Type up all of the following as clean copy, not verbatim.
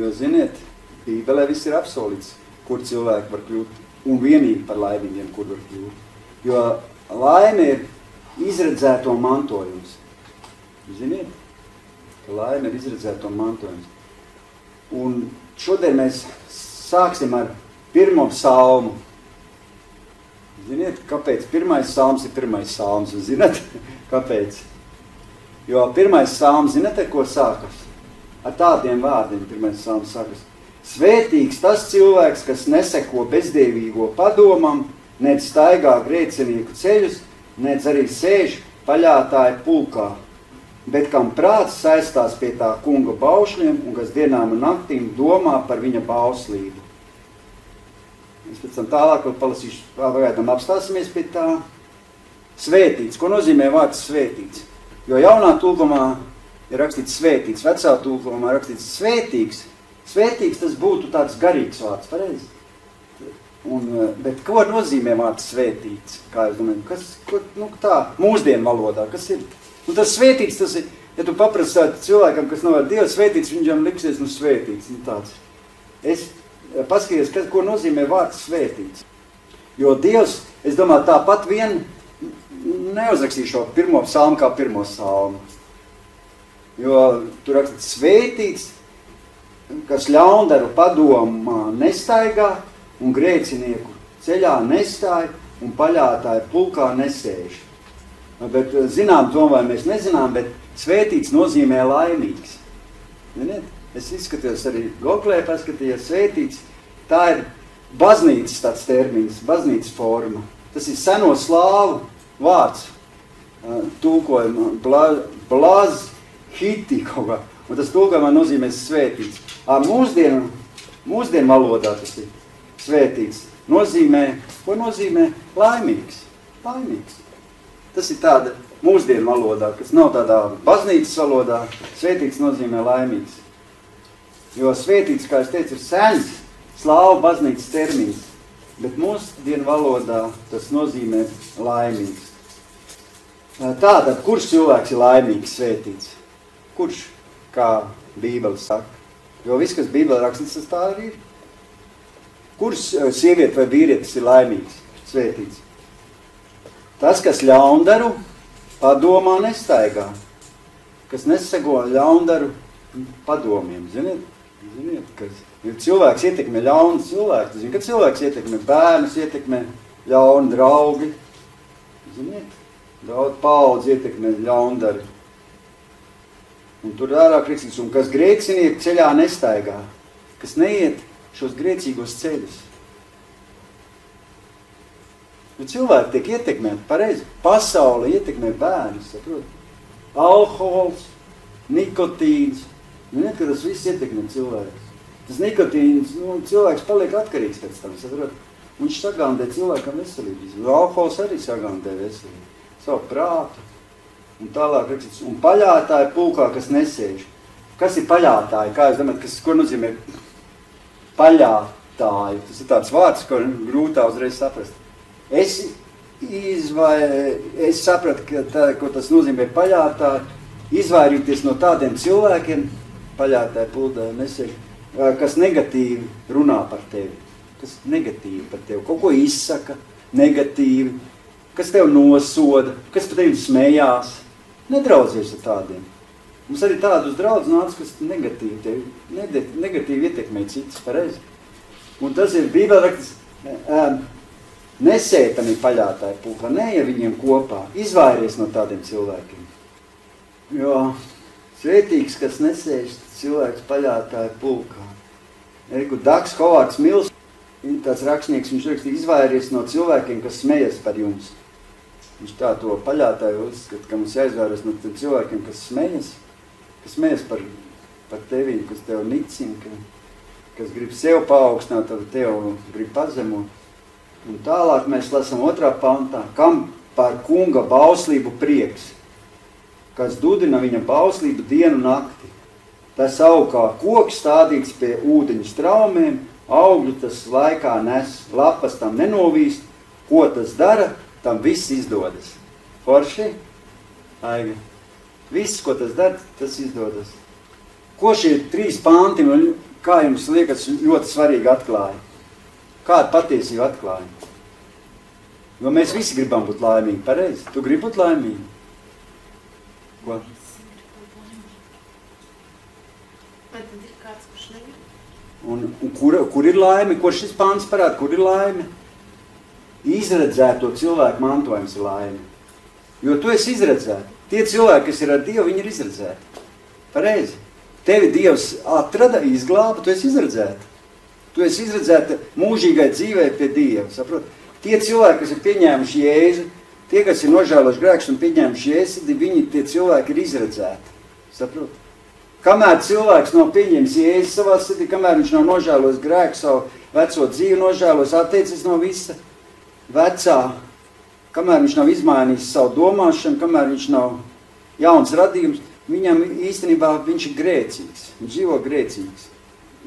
Jo, ziniet, Bībelē viss ir apsolīts, kur cilvēki var kļūt, un vienīgi par laimīgiem, kur var kļūt. Jo laime ir izredzēto mantojums. Ziniet, ka laime ir izredzēto mantojums. Un šodien mēs sāksim ar pirmo psalmu. Ziniet, kāpēc pirmais psalms ir pirmais psalms? Zināt, kāpēc? Jo pirmais psalms, zināt, ar ko sākas? Ar tādiem vārdiem pirmais psalms sākas. Svētīgs tas cilvēks, kas neseko bezdievīgo padomam, nec staigā grēcinieku ceļus, nec arī sēž paļātāja pulkā, bet kam prāts saistās pie tā kunga baušļiem un kas dienām un naktīm domā par viņa bauslību. Es pēc tam tālāk vēl palasīšu, pagaidām apstāsimies pie tā. Svētīts. Ko nozīmē vārds svētīts? Jo jaunā tulkumā ir rakstīts svētīts, vecā tulkumā ir rakstīts svētīgs. Svētīgs tas būtu tāds garīgs vārds, pareizi? Bet ko nozīmē vārds svētīts? Kā es domāju, tā, mūsdienu valodā, kas ir? Un tas svētīts, tas ir, ja tu paprasti cilvēkam, kas nav ar Dievu svētīts, viņam liksies, svētīts, tāds. Es paskaties, ko nozīmē vārds svētīts. Jo Dievs, es domāju, tāpat vien neuzrakstīšu šo pirmo psalmu kā pirmo psalmu. Jo tur rakstīts svētīts, kas ļaundaru padomā nestaigā un grēcinieku ceļā nestāj un paļātāju pulkā nesēž. Bet zinām, domāju, mēs nezinām, bet svētīts nozīmē laimīgs. Ziniet? Es izskatījos arī Googlē, paskatījos svētīts. Tā ir baznīcas tāds termins, baznīcas forma. Tas ir seno slāvu vārds, tulkojumā, blaz, hiti kaut kā. Un tas tulkojumā nozīmē svētīts. Mūsdienu valodā tas ir svētīts. Ko nozīmē? Laimīgs. Laimīgs. Tas ir tāda mūsdienu valodā, kas nav tādā baznīcas valodā. Svētīts nozīmē laimīgs. Jo svētīts, kā es teicu, ir sens slāvu baznīcas termins. Bet mūsdienu valodā tas nozīmē laimīgs. Tātad, kurš cilvēks ir laimīgs svētīts? Kurš, kā Bībele saka? Jo viss, kas Bībelē rakstīts, tas tā arī ir. Kurš sieviete vai vīrietis ir laimīgs svētīts? Tas, kas ļaundaru padomā nestaigā. Kas nesego ļaundaru padomiem. Ziniet, kas cilvēks ietekmē ļaunu cilvēku. Ziniet, kad cilvēks ietekmē bērnus, ietekmē ļaunu draugi. Ziniet, daudz paudzi ietekmē ļaundari. Un tur ārāk rakstīts, un kas grēcinieku ceļā nestaigā, kas neiet šos grēcīgos ceļus. Jo cilvēki tiek ietekmēti pareizi. Pasaule ietekmē bērnus, saprot? Alkohols, nikotīns. Ziniet, ka tas viss ietekmē cilvēks. Tas nikotīns, cilvēks paliek atkarīgs pēc tam, saprot? Un viņš sagandē cilvēkam veselību. Alkohols arī sagandē veselību. Savu prātu. Un tālāk rakstīts, un paļātāji pulkā, kas nesēž. Kas ir paļātāji? Kā es domāju, ko nozīmē paļātāji? Tas ir tāds vārds, ko grūtā uzreiz saprast. Es sapratu, ko tas nozīmē paļātāji, izvairīties no tādiem cilvēkiem, paļātāji pulkā nesēž, kas negatīvi runā par tevi. Kas negatīvi par tevi, kaut ko izsaka, negatīvi, kas tev nosoda, kas par tevi smējās. Nedraudzies ar tādiem. Mums arī tādus draudz nāc, kas negatīvi ietekmē citus, pareizi. Un tas ir Bībelē rakstīts, nesētami paļātāji pulkā, neej viņiem kopā, izvairies no tādiem cilvēkiem. Jo svētīgs, kas nesēž cilvēks paļātāji pulkā. Daks Hovards Mils, tāds rakstnieks, viņš rakstīja, izvairies no cilvēkiem, kas smejas par jums. Viņš tā to paļātāju uzskata, ka mums jāizvairas no tiem cilvēkiem, kas smejas par tevi, kas tev nicina, kas grib sev paaugstināt, tev grib pazemot. Un tālāk mēs lasām 2. pantā, kam par kunga bauslību prieks, kas dudina viņa bauslību dienu nakti. Tas aug kā koks stādīts pie ūdeņu straumēm, augļu tas laikā nes, lapas tam nenovīst, ko tas dara, tam viss izdodas. Forši? Aiga. Viss, ko tas dara, tas izdodas. Ko šie 3 panti, kā jums liekas, ļoti svarīgi atklāja? Kādu patiesību atklāja? Jo mēs visi gribam būt laimīgi, pareizi? Tu gribi būt laimīgi? Ko? Vai tad ir kāds, kurš negrib? Un kur ir laime? Ko šis pāns parāda? Kur ir laime? Izredzēto cilvēku mantojums ir laime. Jo tu esi izredzēti. Tie cilvēki, kas ir ar Dievu, viņi ir izredzēti. Pareizi. Tevi Dievs atrada, izglāba, tu esi izredzēti. Tu esi izredzēta mūžīgai dzīvē pie Dieva. Saprot? Tie cilvēki, kas ir pieņēmuši Jēzu, tie, kas ir nožēlojuši grēkus un pieņēmuši Jēzu, viņi tie cilvēki ir izredzēti. Saprot? Kamēr cilvēks nav pieņēmis Jēzu savā sirdī, kamēr viņš nav nožēlojis grēku, savu veco dzīvi nožēlojis, atteicis no visa vecā, kamēr viņš nav izmainījis savu domāšanu, kamēr viņš nav jauns radījums, viņam īstenībā viņš ir grēcīgs. Viņš dzīvo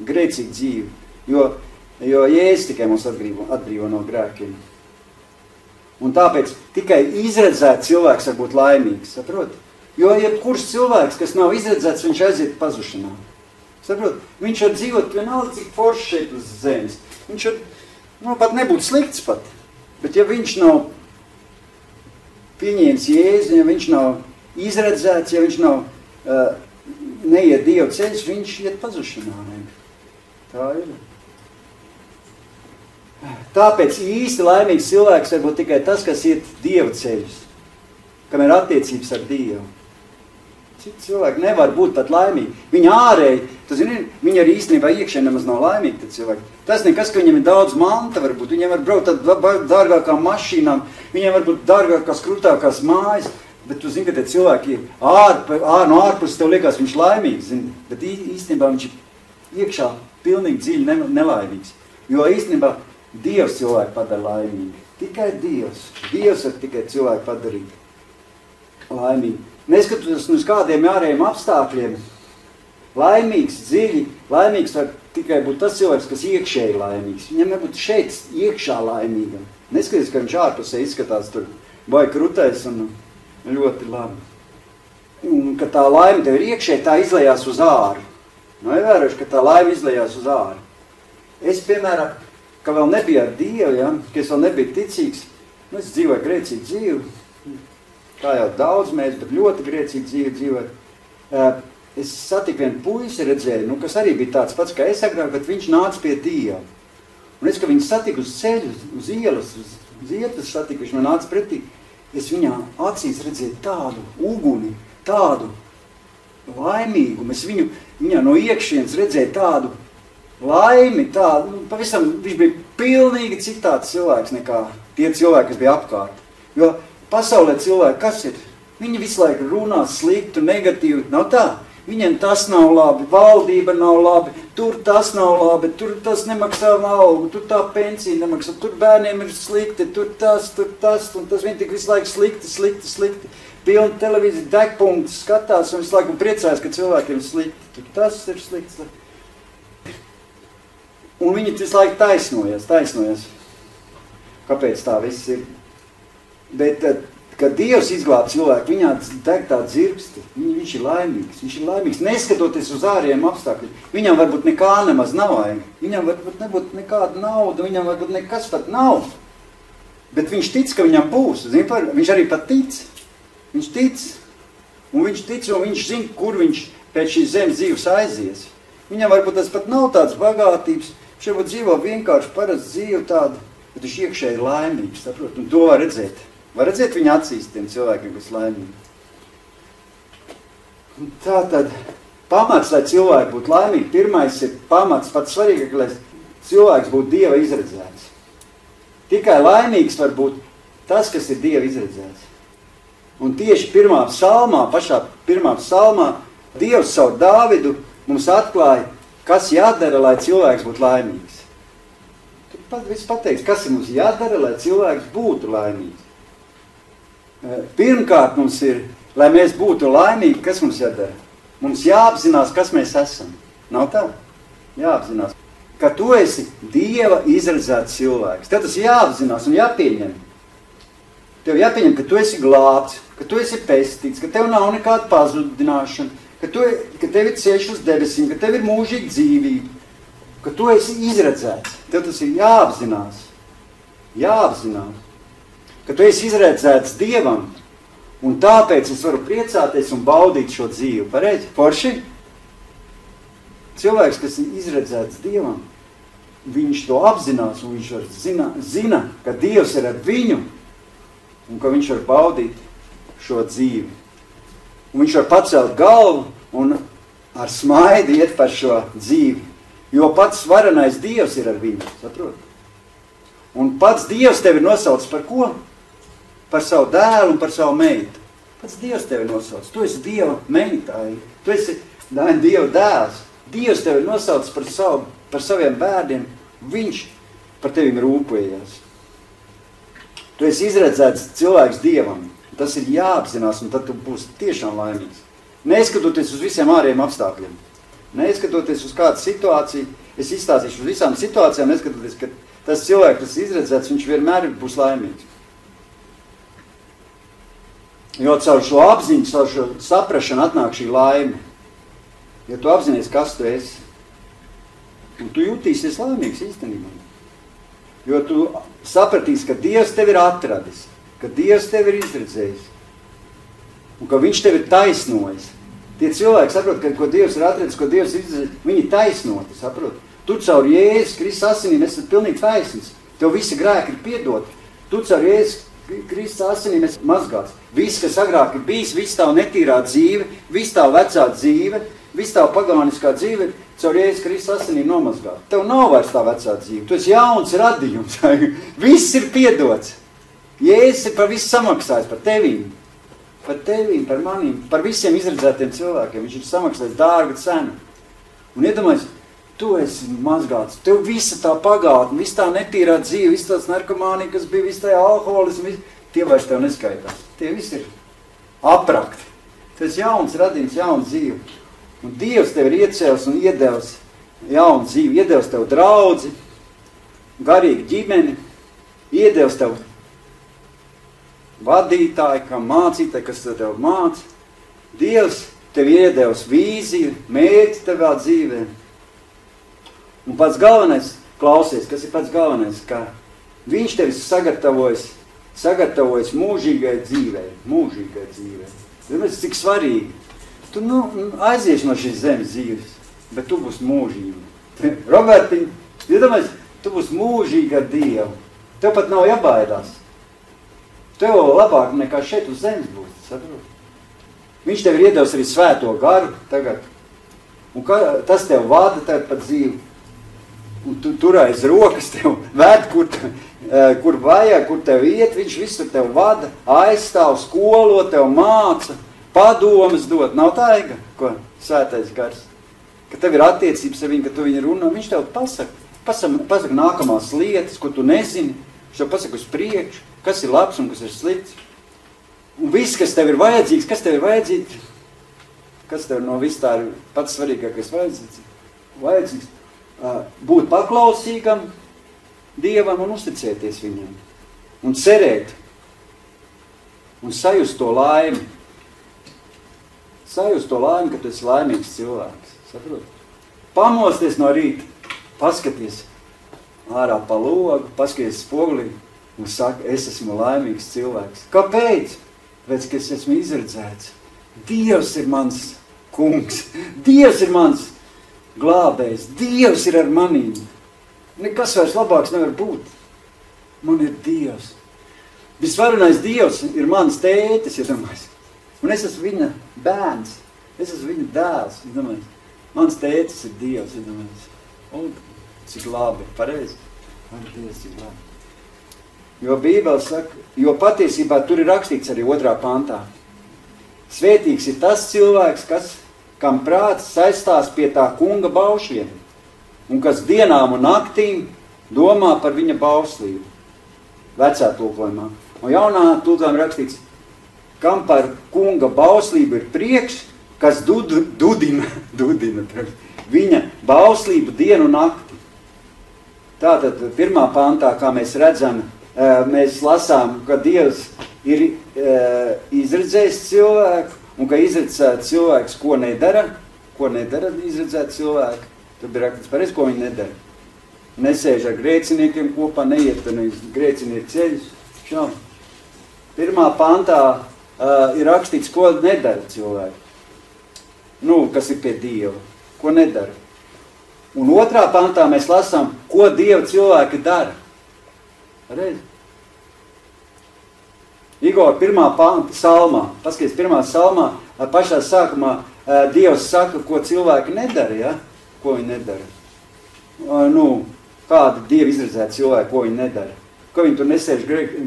grēcīgu dzīvi, jo Jēzus tikai mums atbrīvo no grēkiem. Un tāpēc tikai izredzēts cilvēks var būt laimīgs, saprot? Jo jebkurš cilvēks, kas nav izredzēts, viņš aiziet pazušanā. Saprot? Viņš var dzīvot vienalga, cik forši šeit uz zemes. Viņš var, pat nebūt slikts pat. Bet ja viņš nav pieņēmis Jēzu, ja viņš nav izredzēts, ja viņš nav neiet Dieva ceļus, viņš iet pazušanā. Tā ir. Tāpēc īsti laimīgs cilvēks var būt tikai tas, kas iet Dieva ceļus, kam ir attiecības ar Dievu. Citi cilvēki nevar būt pat laimīgi. Viņi ārēji, tu zini, viņi arī īstenībā iekšēji nemaz nav laimīgi, tad cilvēki. Tas nekas, ka viņiem ir daudz manta varbūt, viņiem var braukt dārgākām mašīnām, viņiem var būt dārgākās, krūtākās mājas, bet tu zini, ka tie cilvēki ir no ārpuses tev liekas viņš laimīgs, zini, bet īstenībā viņš ir iekšā pilnīgi dziļi nelaimīgs. Jo īstenībā Dievs cilvēku padara laimīgi. Tikai Dievs. Dievs var tikai cilvēku padarīt laimīgi. Neskatoties uz kādiem ārējiem apstākļiem, laimīgs, dziļi, laimīgs var tikai būt tas cilvēks, kas iekšēji laimīgs. Viņam nebūt šeit iekšā laimīgam. Neskatoties, ka viņš ārpusē izskatās tur vai krutais un ļoti labi. Un ka tā laime tev ir iekšēji, tā izlējās uz āru. Ievēroši, ka tā laime izlējās uz āru. Es, piemēram, ka vēl nebija ar Dievu, ja, ka es vēl nebiju ticīgs, es dzīvoju grēcīgu dzīvi, kā jau daudz mēs, bet ļoti grēcīgu dzīvi dzīvoju. Es satiku vienu puisi, redzēju, kas arī bija tāds pats, kā es agrāk, bet viņš nāca pie Dieva. Un es, ka viņu satiku uz ceļu, uz ielas, uz ietas satiku, viņš man nāca pretī, es viņā acīs redzēju tādu uguni, tādu laimīgumu, es viņā no iekšienes redzēju tādu laimi, tādu, pavisam viņš bija pilnīgi citāds cilvēks nekā tie cilvēki, kas bija apkārt. Jo pasaulē cilvēki, kas ir? Viņi visu laiku runā sliktu, negatīvu, nav tā. Viņiem tas nav labi, valdība nav labi, tur tas nav labi, tur tas nemaksā algu, tur tā pensija nemaksā, tur bērniem ir slikti, tur tas, un tas viņi tik visu laiku slikti. Pilna televīzija, degpunkts skatās un visu laiku priecājas, ka cilvēkiem ir slikti, tur tas ir slikti. Un viņi visu laiku taisnojas. Kāpēc tā viss ir? Bet, kad Dievs izglāb cilvēku, viņā deg tā dzirksti, viņš ir laimīgs, neskatoties uz ārējiem apstākļiem. Viņam varbūt nekā nemaz nav vajag, viņam varbūt nebūt nekāda nauda, viņam varbūt nekas pat nav. Bet viņš tic, ka viņam būs, viņš arī pat tic. Viņš tic, un viņš zina, kur viņš pēc šīs zemes dzīves aizies. Viņam varbūt tas pat nav tāds bagātības, viņš varbūt dzīvo vienkārši parasts dzīvi tādu, bet viņš iekšēji ir laimīgs, saprot, un to var redzēt. Var redzēt viņa acīs tiem cilvēkiem, kas laimīgi. Tātad, pamats, lai cilvēki būtu laimīgi, pirmais ir pamats, pats svarīgāk, lai cilvēks būtu Dieva izredzēts. Tikai laimīgs var būt tas, kas ir Dieva izredzēts. Un tieši pašā pirmā psalmā, Dievs savu Dāvidu mums atklāja, kas jādara, lai cilvēks būtu laimīgs. Tad viss pateiks, kas ir mums jādara, lai cilvēks būtu laimīgs. Pirmkārt mums ir, lai mēs būtu laimīgi, kas mums jādara? Mums jāapzinās, kas mēs esam. Nav tā? Jāapzinās, ka tu esi Dieva izredzēts cilvēks. Tev tas jāapzinās un jāpieņem. Tev jāpieņem, ka tu esi glābts, ka tu esi pestīts, ka tev nav nekāda pazudināšana, ka tev ir ceļš uz debesīm, ka tev ir mūžīga dzīvība, ka tu esi izredzēts. Tev tas ir jāapzinās. Jāapzinās. Ka tu esi izredzēts Dievam, un tāpēc es varu priecāties un baudīt šo dzīvi. Pareizi? Forši? Cilvēks, kas ir izredzēts Dievam, viņš to apzinās, un viņš var zina, ka Dievs ir ar viņu, un ka viņš var baudīt šo dzīvi. Un viņš var pacelt galvu un ar smaidu iet par šo dzīvi. Jo pats varenais Dievs ir ar viņu, saprot? Un pats Dievs tevi nosauc par ko? Par savu dēlu un par savu meitu. Pats Dievs tevi nosauc. Tu esi Dieva meitāji. Tu esi Dieva dēls. Dievs tevi nosauc par saviem bērniem. Viņš par tevim rūpējās. Tu esi izredzēts cilvēks Dievam. Tas ir jāapzinās, un tad tu būsi tiešām laimīgs. Neizskatoties uz visiem ārējiem apstākļiem. Neizskatoties uz kādu situāciju. Es izstāstīšu uz visām situācijām, neskatoties, ka tas cilvēks, kas izredzēts, viņš vienmēr būs laimīgs. Jo caur šo apziņu, caur šo saprašanu atnāk šī laime. Ja tu apzinies, kas tu esi, un tu jutīsies laimīgs īstenībā. Jo tu sapratīsi, ka Dievs tevi ir atradis, ka Dievs tevi ir izredzējis, un ka viņš tevi ir taisnojis. Tie cilvēki saprot, ka ko Dievs ir atradis, ko Dievs ir izredzējis, viņi ir taisnoti, saprot. Tu caur Jēzus Kristus asinīm esi pilnīgi taisns. Tev visi grēki ir piedoti. Tu caur Jēzus Kristus asinīm esi mazgāts. Viss, kas agrāk ir bijis, viss tavu netīrā dzīve, viss tavu vecā dzīve, viss tavu pagāniskā dzīve, caur Jēzus Kristus asinīm nomazgāt. Tev nav vairs tā vecā dzīve. Tu esi jauns radījums. Viss ir piedots. Jēzus ir par visu samaksājis, par tevīm, par manīm, par visiem izredzētiem cilvēkiem. Viņš ir samaksājis dārgu cenu. Un iedomājies, tu esi mazgāts, tev visa tā pagātne, visa tā netīrā dzīve, visa tās narkomānija, kas bija, visa tā alkoholismu, tie vairs tev neskaitās. Tie visi ir aprakti. Tas jauns radījums, jauns dzīve. Un Dievs tev ir iecēlis un iedevis jaunu dzīvi, iedevis tev draudzi, garīgu ģimeni, iedevis tev vadītāji, kā mācītāji, kas tev māca. Dievs tev iedevis vīziju, mērķi tevā dzīvē. Un pats galvenais, klausies, kas ir pats galvenais, ka viņš tevi sagatavojas mūžīgai dzīvei. Zinās, cik svarīgi. Tu aizies no šīs zemes dzīves, bet tu būsi mūžība. Robertiņ, iedomājies, tu būsi mūžīga ar Dievu. Tev pat nav jābaidās. Tev labāk nekā šeit uz zemes būs, saprot? Viņš tev ir iedevis arī svēto garu tagad. Un tas tev vada tagad pa dzīvi. Un tu turēs rokas tev ved, kur vajag, kur tev iet, viņš visu tev vada, aizstāv, skolo, tev māca, padomas dod. Nav tā, Ega, ko svētais gars? Ka tev ir attiecības ar viņu, ka tu viņu runā, viņš tev pasaka nākamās lietas, ko tu nezini, viņš tev pasaka uz priekšu, kas ir labs un kas ir slikts. Un viss, kas tev ir vajadzīgs, kas tev no viss tā ir pats svarīgākais vajadzīgs. Būt paklausīgam Dievam un uzticēties viņam. Un cerēt. Un sajust to laimi. Sajust to laimi, ka tu esi laimīgs cilvēks. Saprot? Pamosties no rīta, paskaties ārā pa logu, paskaties spogulī un saka, es esmu laimīgs cilvēks. Kāpēc? Pēc, ka es esmu izredzēts. Dievs ir mans kungs. Dievs ir mans glābējs. Dievs ir ar manīm. Nekas vairs labāks nevar būt. Man ir Dievs. Visvarenais Dievs ir mans tētis, iedomājies. Un es esmu viņa bērns. Es esmu viņa dēls, iedomājies. Mans tētis ir Dievs, iedomājies. Un cik labi, pareizi. Man Dievs ir labi. Jo Bībele saka, jo patiesībā tur ir rakstīts arī 2. pantā. Svētīgs ir tas cilvēks, kam prāts saistās pie tā kunga baušļiem, un kas dienām un naktīm domā par viņa bauslību. Vecā tulkojumā. Un jaunā tulkojumā rakstīts, kam par kunga bauslību ir prieks, kas dudina viņa bauslību dienu un nakti. Tātad 1. pantā, kā mēs redzam, mēs lasām, ka Dievs ir izredzējis cilvēku, un ka izredzēt cilvēks, ko nedara izredzēt cilvēku, tad ir rakstīts pareizi, ko viņi nedara. Nesēž ar grēciniekiem kopā, neiet uz grēcinieku ceļus. Šau. 1. pantā ir rakstīts, ko nedara cilvēki. Kas ir pie Dieva, ko nedara. Un 2. pantā mēs lasām, ko Dieva cilvēki dara. Reiz. Igor, 1. salmā, paskaties, 1. salmā, pašā sākumā Dievs saka, ko cilvēki nedara, ja? Ko viņi nedara. Kādi Dievi izredzēti cilvēki, ko viņi nedara. Ka viņi tur nesēž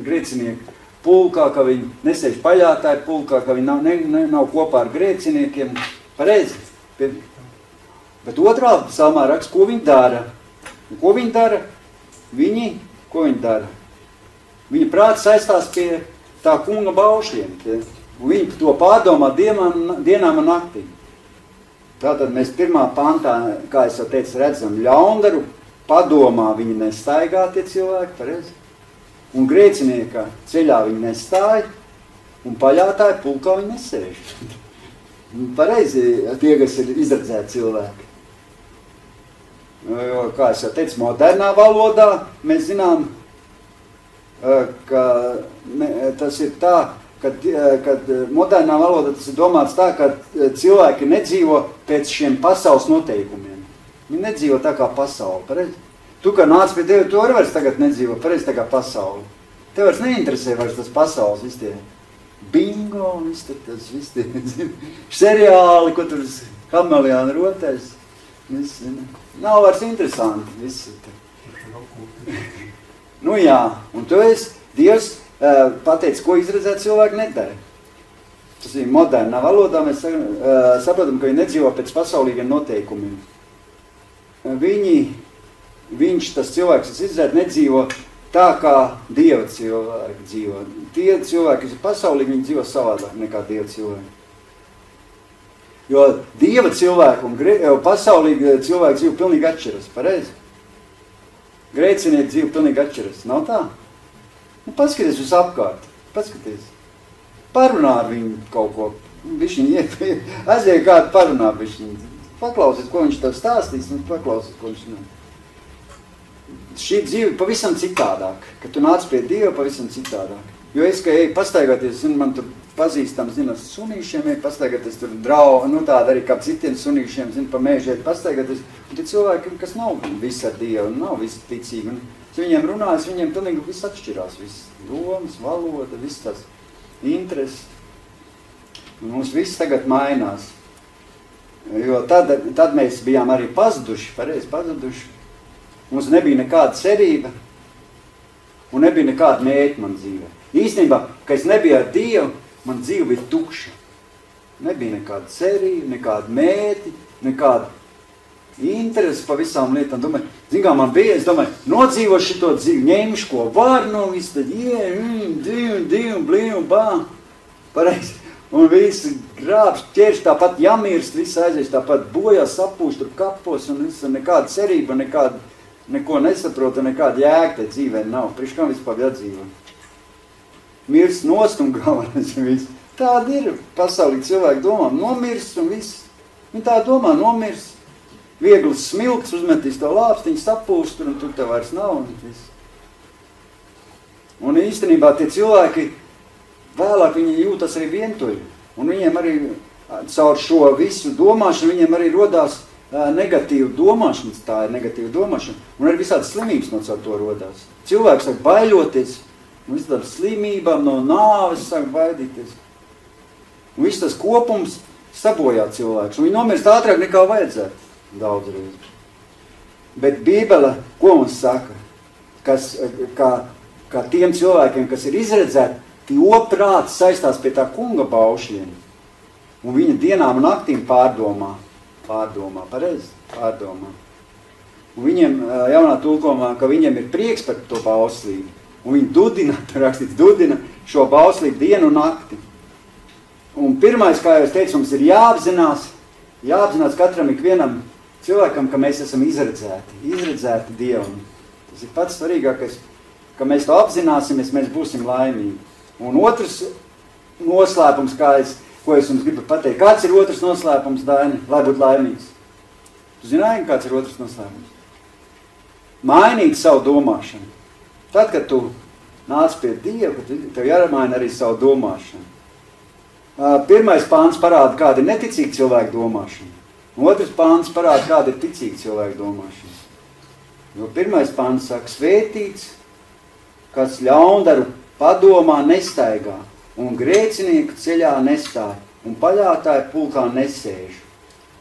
grēcinieku pulkā, ka viņi nesēž paļātāju pulkā, ka viņi nav kopā ar grēciniekiem. Pareizi. Bet 2. salmā raksta, ko viņi dara. Ko viņi dara? Ko viņi dara? Viņa prāts saistās pie tā kunga baušļiem. Viņi to pārdomā dienām un naktīm. Tātad mēs 1. pantā, kā es jau teicu, redzam ļaundaru, padomā viņi nestaigā tie cilvēki, pareizi. Un grēcinieka ceļā viņi nestāja, un paļātāja pulkā viņi nesēž. Pareizi tie, kas ir izredzēti cilvēki. Jo, kā es jau teicu, modernā valodā mēs zinām, ka tas ir tā, kad modernā valoda tas ir domāts tā, ka cilvēki nedzīvo pēc šiem pasaules noteikumiem. Viņi nedzīvo tā kā pasaule, pareizi. Tu, kā nāc pie Dievu, tu arī vairs tagad nedzīvo, pareizi tā kā pasaule. Tev vairs neinteresē vairs tas pasaules, visi tie bingo, visi tas, visi tie seriāli, ko tur kameleāni rotais. Nav vairs interesanti, visi tie. Jā, un tu esi, Dievs pateic, ko izredzēt cilvēki nedara. Tas ir modernā valodā, mēs saprotam, ka viņi nedzīvo pēc pasaulīgiem noteikumiem. Viņš, tas cilvēks, kas izredzēt, nedzīvo tā, kā Dieva cilvēki dzīvo. Tie cilvēki, kas ir pasaulīgi, viņi dzīvo savādāk nekā Dieva cilvēki. Jo Dieva cilvēku un pasaulīgi cilvēki dzīvo pilnīgi atšķiras, pareizi? Grēcinieki dzīvo pilnīgi atšķiras, nav tā? Paskaties uz apkārt, paskaties. Parunā ar viņu kaut ko, aiziet kādu parunā bišķiņu. Paklausies, ko viņš tev stāstīs, un paklausies, ko viņš nav. Šī dzīve pavisam citādāk, kad tu nāc pie Dieva pavisam citādāk. Jo es, ka eju pastaigāties, man tur pazīstam, sunīšiem, pastaigāties tur tāda arī kā citiem sunīšiem, pa mēžēt pastaigāties. Un tie cilvēki, kas nav visi ar Dievu, nav visi ticīgi. Un viņiem runājas, viņiem pilnīgi viss atšķirās, viss domas, valoda, viss tas interesi. Un mums viss tagad mainās. Jo tad mēs bijām arī pazuduši, pareizi pazuduši. Mums nebija nekāda cerība un nebija nekāda mērķa man dzīvē. Īstenībā, ka es nebiju ar Dievu, man dzīve bija tukša. Nebija nekāda cerība, nekāda mērķi, nekāda interesi pa visām lietām. Domāju, man bija, es domāju, nodzīvo šito dzīvi, ņemšu ko var, viss tad, blīv, bā, pareizi. Un visi grābs, ķerš, tāpat jamirst, visi aizies, tāpat bojā sapūst tur kapos, un visi nekāda cerība, neko nesaprota, nekāda jēga te dzīvē nav. Priekš kā vispār jādzīvo? Mirst nost un galvenais viss. Tāda ir pasaulīgi cilvēki domā, nomirst un viss. Viņi tā domā, nomirst. Viegls smilks, uzmetīs to lāpstiņu, sapūst, un tur te vairs nav, un viss. Un īstenībā tie cilvēki, vēlāk viņi jūtas arī vientuļi, un viņiem arī caur šo visu domāšanu, viņiem arī rodās negatīva domāšanas, tā ir negatīva domāšana, un arī visādas slimības no caur to rodās. Cilvēks sāk baiļoties, un visādām slimībām no nāves sāk baidīties. Un viss tas kopums sabojā cilvēks, un viņi nomirst ātrāk nekā vajadzētu daudzreiz. Bet Bībele, ko mums saka? Kā tiem cilvēkiem, kas ir izredzēti, jo prāts saistās pie tā kunga baušļiem, un viņa dienām un naktīm pārdomā, pareizi, pārdomā. Un viņiem jaunā tulkojumā, ka viņiem ir prieks par to bauslību, un viņi dudina šo bauslību dienu un nakti. Un pirmais, kā jau es teicu, mums ir jāapzinās katram ikvienam cilvēkam, ka mēs esam izredzēti Dievam. Tas ir pats svarīgākais, ka mēs to apzināsimies, mēs būsim laimīgi. Un otrs noslēpums, kā es ko es jums gribu pateikt. Kāds ir otrs noslēpums, Daini, lai būtu laimīgs? Tu zināji, kāds ir otrs noslēpums? Mainīt savu domāšanu. Tad, kad tu nāc pie Dieva, tev jāmaina arī savu domāšanu. Pirmais pāns parāda, kāda ir neticīga cilvēka domāšana. Otrs pāns parāda, kāda ir ticīga cilvēka domāšana. Jo pirmais pāns saka, svētīts, kas ļaundaru padomā nestaigā, un grēcinieku ceļā nestāj, un paļātāju pulkā nesēž.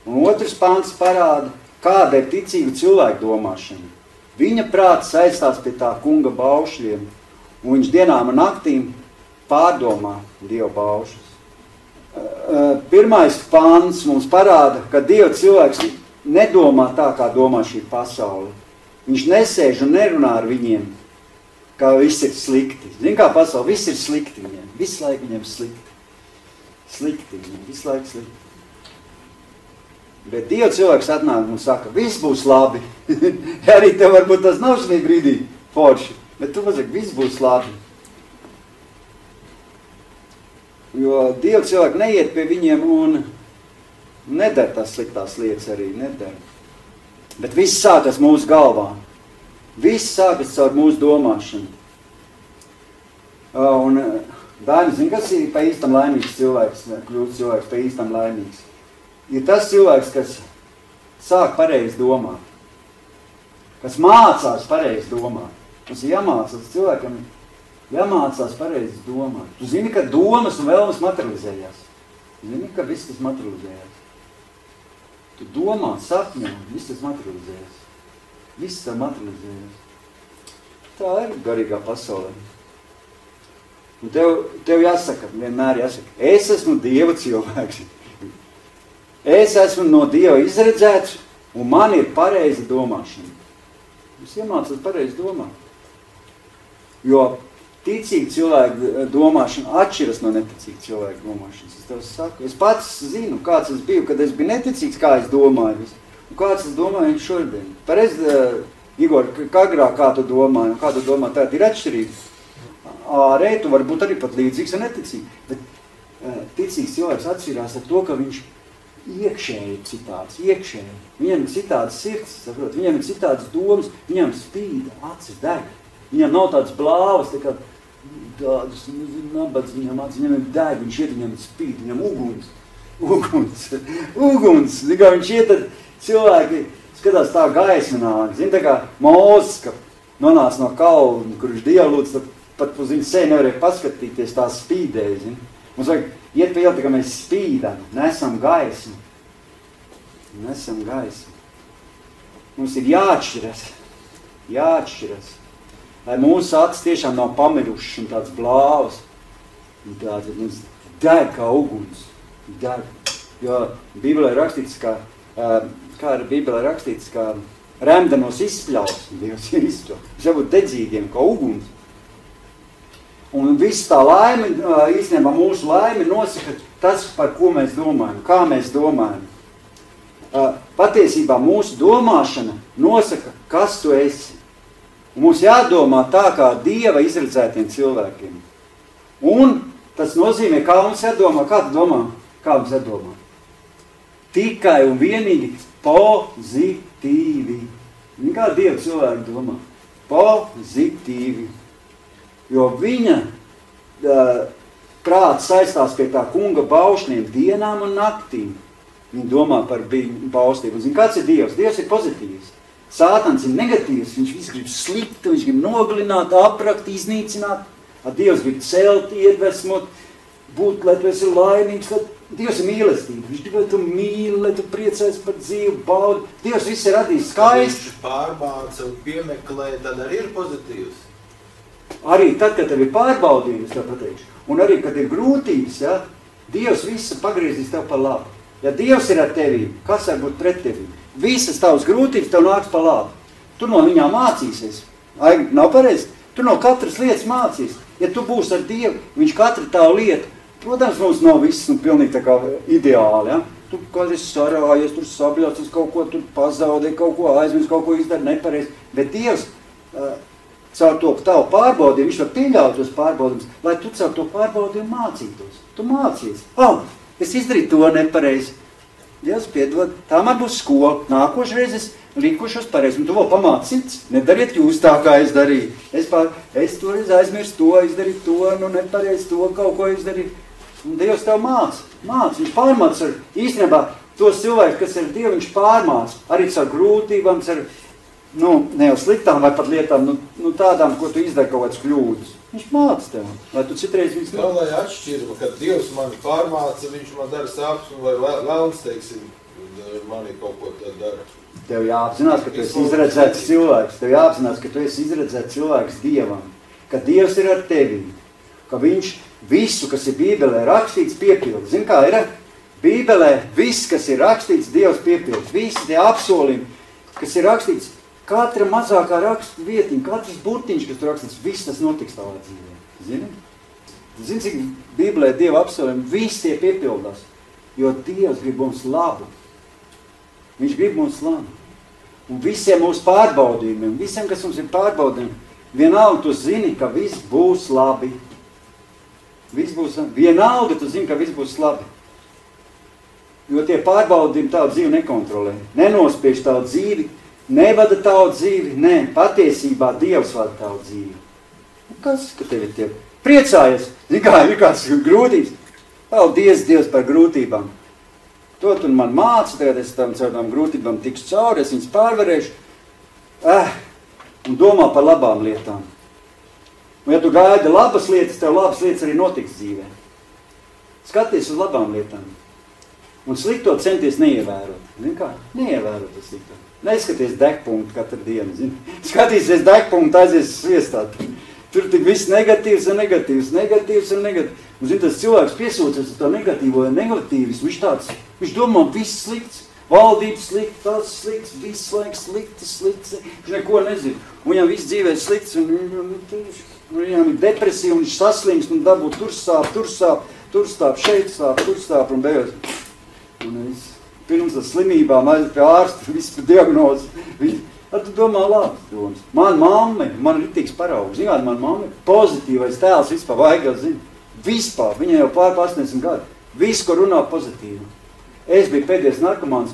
Un otrs pāns parāda, kāda ir ticīga cilvēka domāšana. Viņa prāts saistās pie tā kunga baušļiem, un viņš dienām un naktīm pārdomā Dieva baušļus. Pirmais pāns mums parāda, ka Dieva cilvēks nedomā tā, kā domā šī pasaule. Viņš nesēž un nerunā ar viņiem, kā viss ir slikti. Zin kā pasaule, viss ir slikti viņiem. Visu laiku viņiem slikti. Slikti viņiem, visu laiku slikti. Bet Dieva cilvēks atnāk un saka, viss būs labi. Arī tev varbūt tas nav šī brīdī forši, bet tu pasaki, viss būs labi. Jo Dieva cilvēki neiet pie viņiem un nedara tās sliktās lietas arī, nedara. Bet viss sākas mūsu galvā. Viss sākas caur mūsu domāšanu. Un Dāni, zini, kas ir pa īstam laimīgs cilvēks, kļūst cilvēks pa īstam laimīgs? Ir tas cilvēks, kas sāk pareizi domāt. Kas mācās pareizi domāt. Mums ir jāmācās cilvēkam, jāmācās pareizi domāt. Tu zini, ka domas un vēlmes materializējās. Zini, ka viss tas materializējās. Tu domā, sapņo, viss tas materializējās. Viss tas materializējās. Tā ir garīgā pasaulē. Un tev jāsaka, vienmēr jāsaka, es esmu Dieva cilvēks. Es esmu no Dieva izredzēts, un man ir pareiza domāšana. Es iemācos pareizi domāt. Jo ticīgi cilvēku domāšana atšķiras no neticīgi cilvēku domāšanas. Es tev saku, es pats zinu, kāds es biju, kad es biju neticīgs, kā es domāju. Un kāds es domāju šodien. Pareizi, Igor, kā tu domāji, un kā tu domā, tā ir atšķirība. Ārē, tu vari būt arī pat līdzīgs un neticīgi. Bet ticīgs cilvēks atšķirās ar to, ka viņš iekšēji citāds, iekšēji. Viņam ir citāds sirds, saprot, viņam ir citāds domas, viņam spīd, acis deg. Viņam nav tāds blāvas, tā kā tādas nabadz viņam acis, viņam ir deg, viņš iet, viņam spīd, viņam uguns. Kā viņš iet, tad cilvēki skatās tā gaisma nāk. Zin, tā kā Mūzes, ka nonāca no kalna, kur viņš Dievu lūdz, tad pat uz viņu seju nevarēja paskatīties, tā spīdēja, zin. Mums vajag iet pie ielta, ka mēs spīdam, nesam gaismu. Nesam gaismu. Mums ir jāatšķiras. Lai mūsu acis tiešām nav pamirušas un tāds blāvs. Un tāds mums deg kā uguns. Deg. Jo Bībelē rakstīts, kā ir Bībelē rakstīts, ka remdenos izspļaus. Dievs ir izspļaus. Mums jābūt dedzīgiem kā uguns. Un viss tā laime, īstenībā mūsu laime nosaka tas, par ko mēs domājam, kā mēs domājam. Patiesībā mūsu domāšana nosaka, kas tu esi. Un mums jādomā tā, kā Dieva izredzētiem cilvēkiem. Un tas nozīmē, kā mums jādomā, kā tu domā, kā mums jādomā. Tikai un vienīgi pozitīvi. Kā Dieva cilvēki domā? Pozitīvi. Jo viņa prāts saistās pie tā kunga baušļiem dienām un naktīm. Viņa domā par baustību. Un zin, kāds ir Dievs? Dievs ir pozitīvs. Sātans ir negatīvs. Viņš visu grib slikti, viņš grib nogalināt, aprakt, iznīcināt. Dievs grib celt, iedvesmot, būt, lai tu esi laimīgs. Dievs ir mīlestība. Viņš grib, lai tu mīli, lai tu priecājies par dzīvi, baudi. Dievs viss ir radījis skaisti. Viņš pārbauda un piemeklē, tad arī ir pozitīvs. Arī tad, kad tev ir pārbaudījums, tā pateikšu, un arī, kad ir grūtības, ja, Dievs visu pagriezīs tev par labu. Ja Dievs ir ar tevi, kas var būt pret tevi? Visas tavas grūtības tev nāks par labu. Tu no viņām mācīsies. Nav pareizi? Tu no katras lietas mācīs. Ja tu būsi ar Dievu, viņš katru tavu lietu, protams, mums nav viss pilnīgi tā kā ideāli, ja? Tu kādreiz sarājies, tur sabļācies, kaut ko tur pazaudē, kaut ko aizmirst, kaut ko izdara nepareizi. Bet Dievs caur to tavu pārbaudījumu, viņš var pieļaut tos pārbaudījumus, lai tu caur to pārbaudījumu mācītos. Tu mācies. Es izdarīju to nepareizi. Dievs piedod, tā man būs skola. Nākošreiz es rīkošos pareizi. Un tu vēl pamācīts, nedariet jūs tā, kā es darīju. Es toreiz aizmirstu to, izdarīju to, nu nepareizi to, kaut ko izdarīju. Un Dievs tev māca. Viņš pārmāca ar īstenībā tos cilvēkus, kas ir Dievu, viņš pārmāca. Arī ar grūtībām, ne jau sliktām vai pat lietām, tādām, ko tu izdari kaut kāds kļūdas. Viņš māca tev. Vai tu citreiz viņus nav, lai atšķirma, kad Dievs mani pārmāca, viņš man dara sāpes, vai vēlns, teiksim, mani kaut ko tā dara. Tev jāapzinās, ka tu esi izredzēts cilvēks. Tev jāapzinās, ka tu esi izredzēts cilvēks Dievam. Ka Dievs ir ar tevi. Ka viņš visu, kas ir Bībelē rakstīts, piepilda. Zini, kā ir? Bībelē viss, kas ir rakstīts, Dievs piepilda. Visi tie apsolījumi, kas ir rakstīts, katra mazākā rakstu vietiņa, katrs burtiņš, kas tur rakstīts, viss tas notiks tavā dzīvē. Zini? Zini, cik Bībelē Dieva apsolījumi, visi tie piepildās. Jo Dievs grib mums labu. Viņš grib mums labu. Un visiem mūsu pārbaudījumiem, visiem, kas mums ir pārbaudījumi, vienalga tu zini, ka viss būs labi. Viss būs labi. Vienalga tu zini, ka viss būs labi. Jo tie pārbaudījumi tavu dzīvi nekontrolē. Nenospiež tavu dzīvi, nevada tavu dzīvi, nē, patiesībā Dievs vada tavu dzīvi. Un kas, ka tev ir tie? Priecājies, zini kā, ir kāds grūtības. Paldies, Dievs, par grūtībām. To tu man māci, tagad es caur tām grūtībām tikšu cauri, es viņas pārvarēšu. Un domā par labām lietām. Un ja tu gaidi labas lietas, tev labas lietas arī notiks dzīvē. Skaties uz labām lietām. Un slikto centies neievērot. Zini kā? Neievērot to slikto. Neskaties degpunktu katru dienu, zini. Skatīsies degpunktu, aizies sviestāt. Tur tik viss negatīvs un negatīvs. Un zini, tas cilvēks piesūcas uz tā negatīvo negatīvis. Viņš domā, viss slikts. Valdības slikts, tas slikts, viss laiks slikts. Viņš neko nezina. Un viņam viss dzīvē slikts. Un viņam ir depresija, un viņš saslimst un dabū tur stāp, šeit stāp un beigās. Un es pirms tas slimībām aiziet pie ārsta, viss pie diagnozi. Tu domā labas domas. Man mamma, man ritīgs paraugs. Zināt, man mamma pozitīvais tēls vispār vajag, zini. Vispār, viņa jau pār 80 gadu. Viss, ko runā pozitīvi. Es biju pēdējais narkomāns.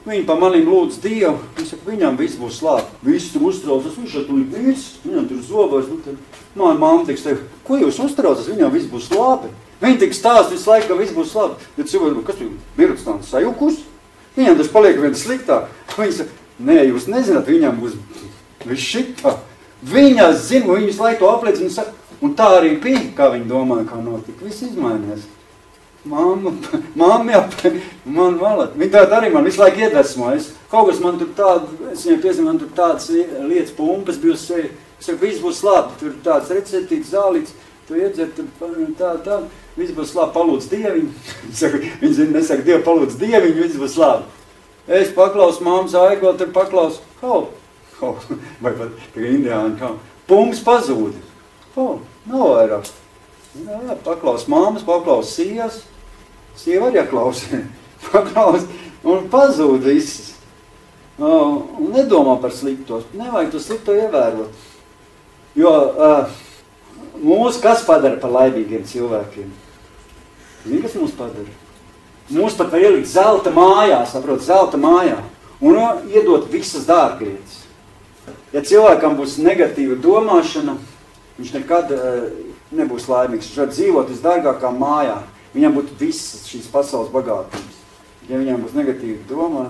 Viņi pa manim lūdz Dievu. Viņš saka, viņam viss būs labi. Viss tur uztraucas, viņš tur viss. Viņam tur zobās. Man mamma tiks tev, ko jūs uztraucas? Viņam viss būs labi. Viņi tik stāst visu laiku, ka viss būs labi. Bet cilvēki, kas tu birts tāds sajukus? Viņam tas paliek vien sliktāk. Viņi saka, nē, jūs nezināt, viņam būs viss šitā. Viņa zina, un viņas laiku to apliecina un saka, un tā arī bija, kā viņi domāja, kā notika. Viss izmainījās. Mamma, man valat. Viņa tāda arī man visu laiku iedvesmojas. Kaut kas man tur tāda, es viņai piezinu, man tur tādas lietas pumpas bija uz sevi. Es saku, viss būs labi, tur tāds receptīts, zālīts, tu iedzer, tur tā. Viss būs labi, palūdz Dieviņu. Viņa nesaka, Dievu palūdz Dieviņu, viss būs labi. Es paklausu mammas aigot, tur paklausu, vai pat tagad indiāni, pumps pazūdi. Nav vairāk. Jā, paklaus mammas, paklaus sievas. Sieva arī klausē. Paklaus un pazūd viss. Un nedomā par slikto. Nevajag to slikto ievērot. Jo mūs kas padara par laimīgiem cilvēkiem? Zini, kas mūs padara? Mūs pat var ielikt zelta mājā, saprot, zelta mājā. Un iedot visas dārglietas. Ja cilvēkam būs negatīva domāšana, viņš nekad nebūs laimīgs. Viņš var dzīvot visdārgākā mājā. Viņam būtu visas šīs pasaules bagātības. Ja viņam būs negatīva doma,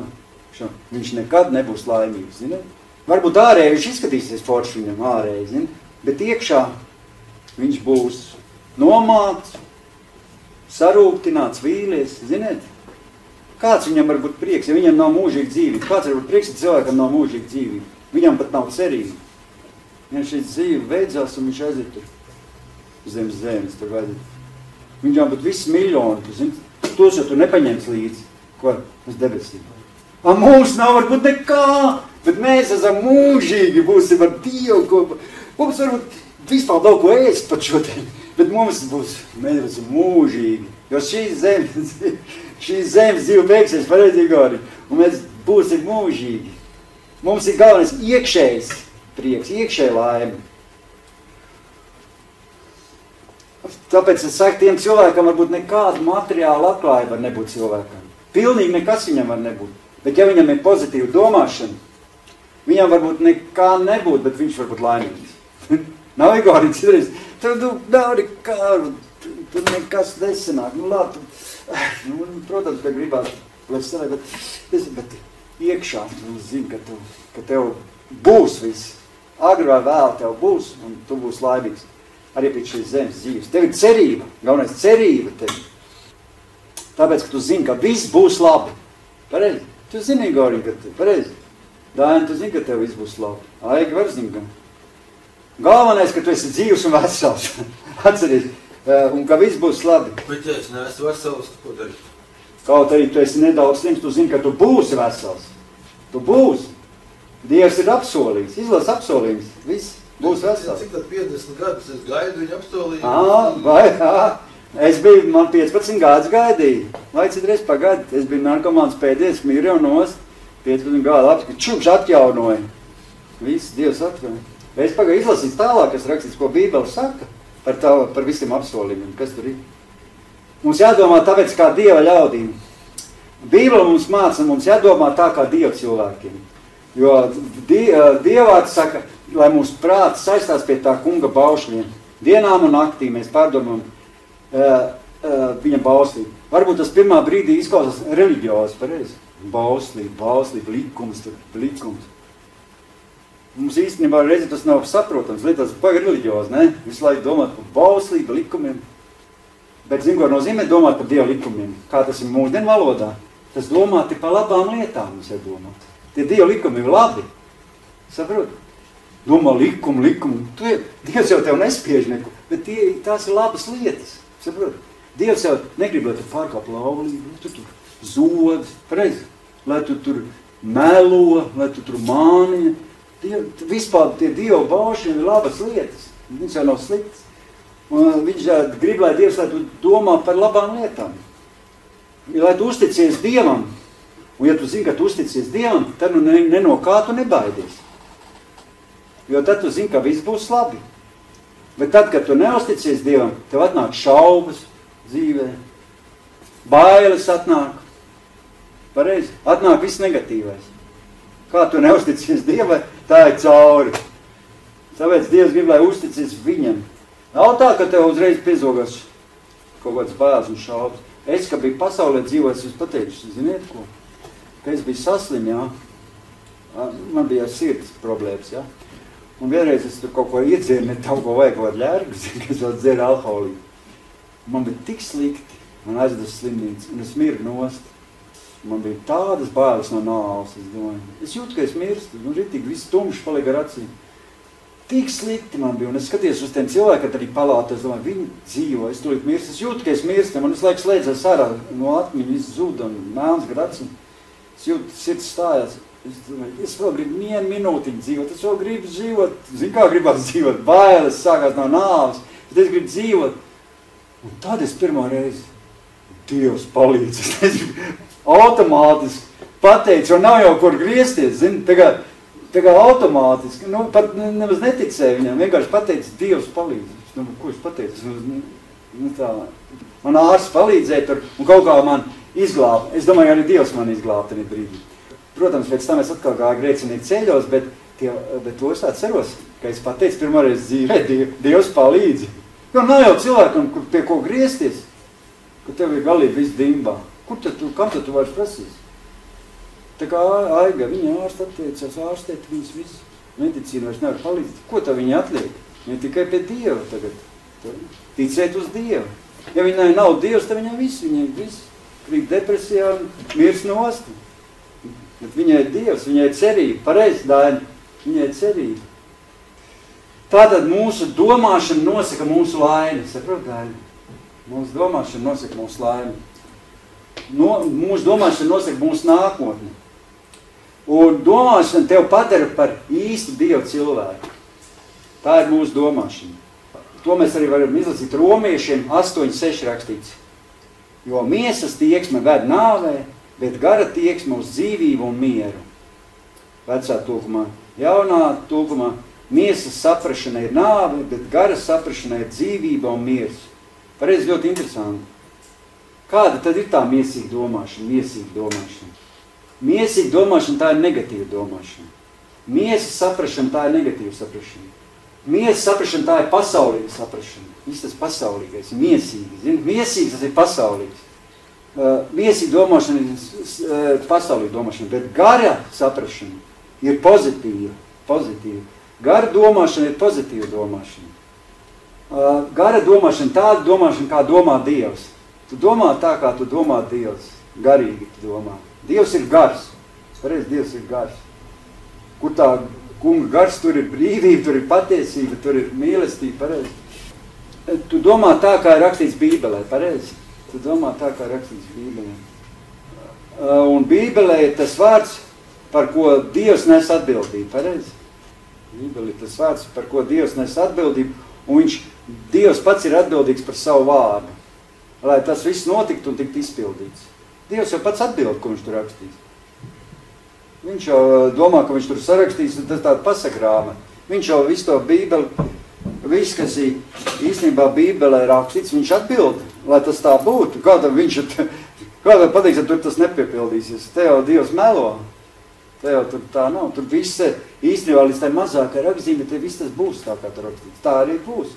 viņš nekad nebūs laimīgs. Zini? Varbūt ārēji viņš izskatīsies forši viņam ārēji, zini? Bet iekšā viņš būs nomāts, sarūktināts, vīlies. Ziniet? Kāds viņam var būt prieks, ja viņam nav mūžīga dzīvība? Kāds var būt prieks, ja cilvēkam nav mūžīga dzīvība? Viņam pat nav cerība. Viņam šī dzīve beidzās un viņš aiziet tur. Zemes tur vajadzētu. Viņam būtu visi miljoni, tu zini, tos jau tu nepaņems līdzi, ko uz debesīm. Mums nav varbūt nekā, bet mēs esam mūžīgi, būsim ar Dievu, mums varbūt vispār daudz ko ēst pat šodien, bet mums būs, mēs esam mūžīgi, jo šīs zemes dzīve beigsies pareizīgā arī, un mēs būsim mūžīgi. Mums ir galvenais iekšējs prieks, iekšēja laime. Tāpēc es saku, tiem cilvēkam varbūt nekāda materiāla atklājuma var nebūt cilvēkam. Pilnīgi nekas viņam var nebūt. Bet ja viņam ir pozitīva domāšana, viņam varbūt nekā nebūt, bet viņš var būt laimīgs. Nav Igori, citreiz, tur nav nekā, tur nekas nesanāk. Nu, labi, protams, ka gribās, bet iekšā, zini, ka tev būs viss. Agri vai vēl tev būs, un tu būsi laimīgs. Arī pēc šīs zemes dzīves. Tev ir cerība, galvenais cerība tev. Tāpēc, ka tu zini, ka viss būs labi. Pareizi. Tu zini, Igori, ka pareizi. Dāni, tu zini, ka tev viss būs labi. Aigi var zini, ka. Galvenais, ka tu esi dzīvs un vesels. Atceries. Un ka viss būs labi. Bet ja es neesmu vesels, tu ko darīt? Kaut arī tu esi nedaudz slims, tu zini, ka tu būsi vesels. Tu būsi. Dievs ir apsolījis. Izlas apsolījums. Viss būs vesels. Cik tad 50 gadus es gaidu viņa apsolījumu? Es biju, man 15 gadus gaidīju. Lai citreiz pagad, es biju narkomāns pēdējais, mīri jau nost. 15 gadu apskatu, čukš atjaunoja. Viss Dievs atjaunoja. Es pagāju izlasīt tālāk, kas rakstīts, ko Bībele saka par visiem apsolījumiem. Kas tur ir? Mums jādomā tāpēc kā Dieva ļaudīm. Bībele mums māca, mums jādomā tā kā Dieva cilvēkiem. Jo Dievāts saka, lai mūsu prāts saistās pie tā kunga baušļiem. Dienām un naktī mēs pārdomājam viņa bauslību. Varbūt tas pirmā brīdī izklausās reliģiozi, pareizi. Bauslība, likums. Mums īstenībā reizi tas nav saprotams, lietas paga reliģiozi, ne? Visu laiku domāt par bauslību, likumiem. Bet zinu, ko nozīmē domāt par Dieva likumiem. Kā tas ir mūsdienu valodā? Tas domāt ir par labām lietām, mums ir domāt. Tie Dieva likumi ir labi. Saprot? Domā likumu. Dievs jau tev nespiež neko, bet tās ir labas lietas. Saprot? Dievs jau negrib, lai tu pārkāp laulību, lai tu tur zodi, pareizi, lai tu tur melo, lai tu tur māni. Vispār tie Dieva baušļi ir labas lietas. Viņš jau nav slikts. Un viņš grib, lai Dievs, lai tu domā par labām lietām. Lai tu uzticies Dievam. Un ja tu zini, ka tu uzticies Dievam, tad ne no kā tu nebaidies. Jo tad tu zini, ka viss būs labi. Bet tad, kad tu neusticies Dievam, tev atnāk šaubas dzīvē. Bailes atnāk. Pareizi. Atnāk viss negatīvais. Kā tu neusticies Dievam, tā ir cauri. Tāpēc Dievs grib, lai uzticies viņam. Nav tā, ka tev uzreiz piezogās kaut kāds bailes un šaubas. Es, ka biju pasaulē dzīvojis, es pateicu, ziniet ko? Ka es biju saslim, jā. Man bija sirds problēmas, jā. Un vienreiz es tur kaut ko iedzēru, ne kaut ko vajag kaut kādu ļērgu, ka es vēl dzēru alkoholību. Man bija tik slikti, man aizdas slimnīca, un es mirgu nost. Man bija tādas bailes no nāves, es domāju. Es jūtu, ka es mirstu, un ritīgi viss tumšs palika ar acīm. Tik slikti man bija, un es skaties uz tiem cilvēkiem, kad arī palāta, es domāju, viņi dzīvo, es tūlīt mirstu, es jūtu, ka es mirstu, un es laiku slēdzos ārā no atmiņu, viss zuda un mēlns gar acīm. Es jūtu, sirds stājās, es domāju, es vēl gribu vienu minūtiņu dzīvot, es vēl gribu dzīvot, zinu, kā gribās dzīvot, bailes sākās no nāves, bet es gribu dzīvot. Un tad es pirmā reizi, Dievs palīdz, es automātiski pateicu, jo nav jau kur griezties, zini, tagad automātiski, pat nemaz neticēju viņam, vienkārši pateicu, Dievs palīdz. Ko es pateicu? Tā, man ārsts palīdzēja tur, un kaut kā man izglāba. Es domāju, arī Dievs man izglāba tajā brīdī. Protams, pēc tam es atkal gāju grēcinīgi ceļos, bet to es atceros, ka es pateicu pirmoreiz dzīvē, Dievs palīdz. Jo nav jau cilvēkam, pie ko griezties, ka tev ir galīgi viss dimbā. Kam tad tu vairs prasīs? Tā kā Aiga, viņa ārsta attiecās ārstēt viņas visu. Medicīna vairs nevar palīdzēt. Ko tā viņa atliek? Viņa tikai pie Dieva tagad. Ticēt uz Dievu. Ja viņai nav Dievs, tad viņai viss krīt depresijā un mirs nost. Bet viņai ir Dievs, viņai ir cerība. Pareizi, Dāņi, viņai ir cerība. Tātad mūsu domāšana nosaka mūsu laimi. Saprot, Dāņi? Mūsu domāšana nosaka mūsu laimi. Mūsu domāšana nosaka mūsu nākotni. Un domāšana tev padara par īstu Dievu cilvēku. Tā ir mūsu domāšana. To mēs arī varam izlasīt Romiešiem 8:6 rakstīts. Jo miesas tieksme ved nāvē, bet gara tieksme uz dzīvību un mieru. Vecā tulkumā, jaunā tulkumā, miesas saprašana ir nāve, bet gara saprašana ir dzīvība un miers. Pareizi, ļoti interesanti. Kāda tad ir tā miesīga domāšana? Miesīga domāšana tā ir negatīva domāšana. Miesas saprašana tā ir negatīva saprašana. Miesas saprašana tā ir pasaulīga saprašana. Viss tas pasaulīgais, miesīgi. Zini? Miesīgs tas ir pasaulīgs. Miesīga domāšana ir pasaulīga domāšana, bet gara saprašana ir pozitīva. Gara domāšana ir pozitīva domāšana. Gara domāšana tāda domāšana, kā domā Dievs. Tu domā tā, kā tu domā Dievs. Garīgi tu domā. Dievs ir gars. Pareizi, Dievs ir gars. Kur tā kunga gars, tur ir brīvība, tur ir patiesība, tur ir mīlestība, pareizi. Tu domā tā, kā ir rakstīts Bībelē, pareizi. Tu domā tā, kā ir rakstīts Bībelē. Un Bībelē ir tas vārds, par ko Dievs nes atbildību, pareizi. Bībelē ir tas vārds, par ko Dievs nes atbildību, un Dievs pats ir atbildīgs par savu vārdu. Lai tas viss notiktu un tiktu izpildīts. Dievs jau pats atbild, ko viņš tur rakstīs. Viņš jau domā, ka viņš tur sarakstīs, tas tāda pasakrāma. Viņš jau visu to Bībeli, viss, kas īstenībā Bībelē rakstīts, viņš atbild, lai tas tā būtu. Kādam pateiks, ka tur tas nepiepildīsies. Te jau Dievs melo. Te jau tur tā nav. Tur viss īstenībā līdz tai mazākai rakstījumai, te viss tas būs tā, kā tur rakstīts. Tā arī būs.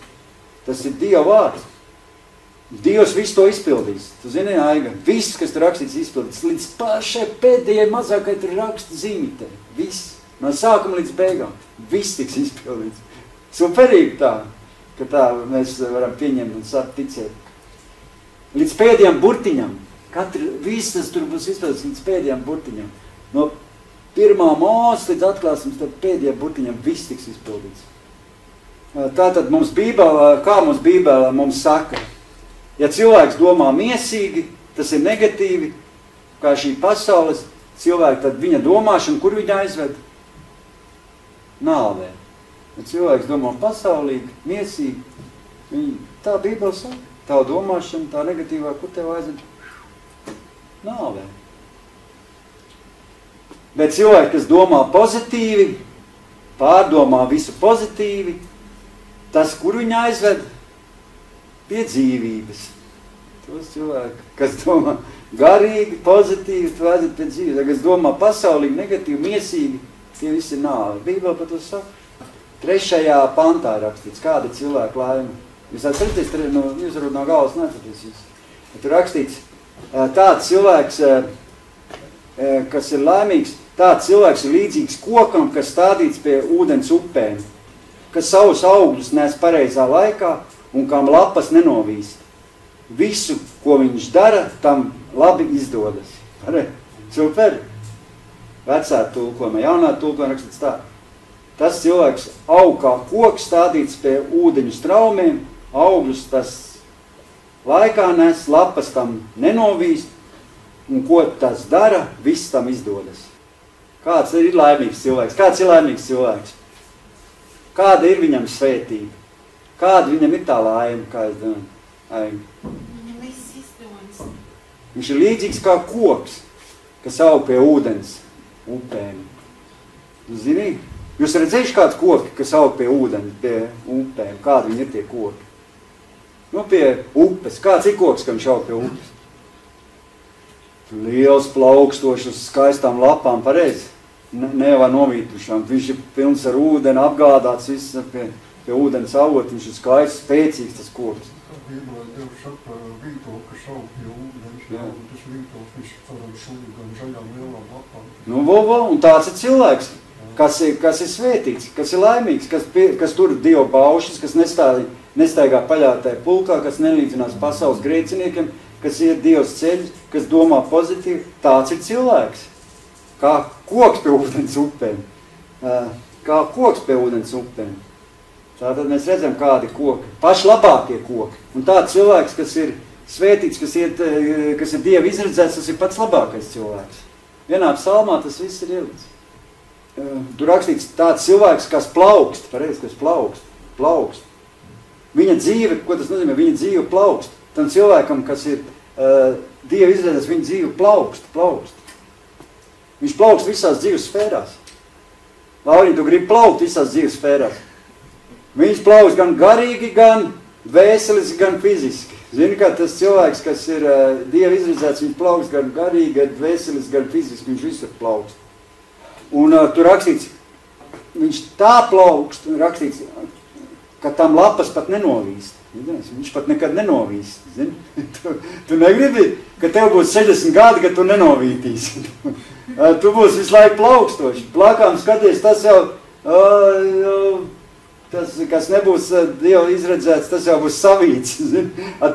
Tas ir Dieva vārds. Dievs visu to izpildīs. Tu zini, Aiga, viss, kas tur rakstīts, izpildīts. Līdz pašai pēdējai mazākai tur raksta zīmītē. Viss. No sākuma līdz beigām. Viss tiks izpildīts. Superīgi tā, ka tā mēs varam pieņemt un ticēt. Līdz pēdējām burtiņam. Viss tas tur būs izpildīts līdz pēdējām burtiņam. No pirmā mūsu līdz atklāsums, tad pēdējā burtiņam viss tiks izpildīts. Tātad mums Bībelē, kā mums Bībelē mums saka, ja cilvēks domā miesīgi, tas ir negatīvi, kā šī pasaules cilvēki, tad viņa domāšana, kur viņa aizved? Nāvē. Ja cilvēks domā pasaulīgi, miesīgi, tā Bībele saka, tā domāšana, tā negatīvā, kur tev aizved? Nāvē. Bet cilvēki, kas domā pozitīvi, pārdomā visu pozitīvi, tas, kur viņa aizved? Pie dzīvības. Tos cilvēki, kas domā garīgi, pozitīvi, tu aizved pie dzīvības. Kas domā pasaulīgi, negatīvi, miesīgi, tie visi ir nāve. Bībele par to saka. 3. pantā rakstīts, kāda cilvēka laime. Jūs atceraties, jūs varbūt no galvas neatceraties. Tur rakstīts, tāds cilvēks, kas ir laimīgs, tāds cilvēks ir līdzīgs kokam, kas stādīts pie ūdens upēm, kas savus augļus nes pareizā laikā un kam lapas nenovīst. Visu, ko viņš dara, tam labi izdodas. Super! Vecā tulkojumā, jaunā tulkojumā rakstīts tā. Tas cilvēks aug kā koks stādīts pie ūdeņu straumiem, augļus tas laikā nes, lapas tam nenovīst, un ko tas dara, viss tam izdodas. Kāds ir laimīgs cilvēks? Kāds ir laimīgs cilvēks? Kāda ir viņam svētība? Kāda viņam ir tā laime, kā es domāju? Viņam viss izdodas. Viņš ir līdzīgs kā koks, kas aug pie ūdens upēm. Zini? Jūs redzējuši kāds koki, kas aug pie ūdens, pie upēm? Kādi viņi ir tie koki? Nu, pie upes. Kāds ir koks, ka viņš aug pie upes? Liels, plaukstošs, skaistām lapām, pareizi. Nevar novītušām. Viņš ir pilns ar ūdeni, apgādāts viss pie ūdens avot. Viņš ir skaists, spēcīgs tas koks. Bībelē Dievs saka vītoli, kas aug pie ūdens, un tas vītols viņš varam šūdi gan zaļām lielām lapām. Nu, un tāds ir cilvēks, kas ir svētīgs, kas ir laimīgs, kas tur Dieva baušas, kas nestaigā paļātai pulkā, kas nelīdzinās pasaules grēciniekiem, kas iet Dievs ceļus, kas domā pozitīvi, tāds ir cilvēks. Kā koks pie ūdens upēm. Tātad mēs redzam, kādi koki. Paši labākie koki. Un tāds cilvēks, kas ir svētīts, kas ir Dieva izredzēts, tas ir pats labākais cilvēks. Vienā psalmā tas viss ir ielikts. Tur rakstīts tāds cilvēks, kas plaukst, pareizi, kas plaukst. Viņa dzīve, ko tas nozīmē? Viņa dzīve plaukst. Tam cilvēkam, kas ir Dieva izredzēts, viņa dzīve plaukst. Viņš plaukst visās dzīves sfērās. Lauriņ, tu gribi plaukt visās dzīves sfērās. Viņš plaukst gan garīgi, gan vēseliski, gan fiziski. Zini, kā tas cilvēks, kas ir Dieva izredzēts, viņš plaukst gan garīgi, gan veselis, gan fiziski, viņš visur plaukst. Un tur rakstīts, viņš tā plaukst, un rakstīts, ka tam lapas pat nenovīst. Viņš pat nekad nenovīst. Zini? Tu negribi, ka tev būs 60 gadi, ka tu nenovītīsi. Tu būsi visu laiku plaukstoši. Plakām skaties, tas jau, tas, kas nebūs Dieva izredzēts, tas jau būs savīts.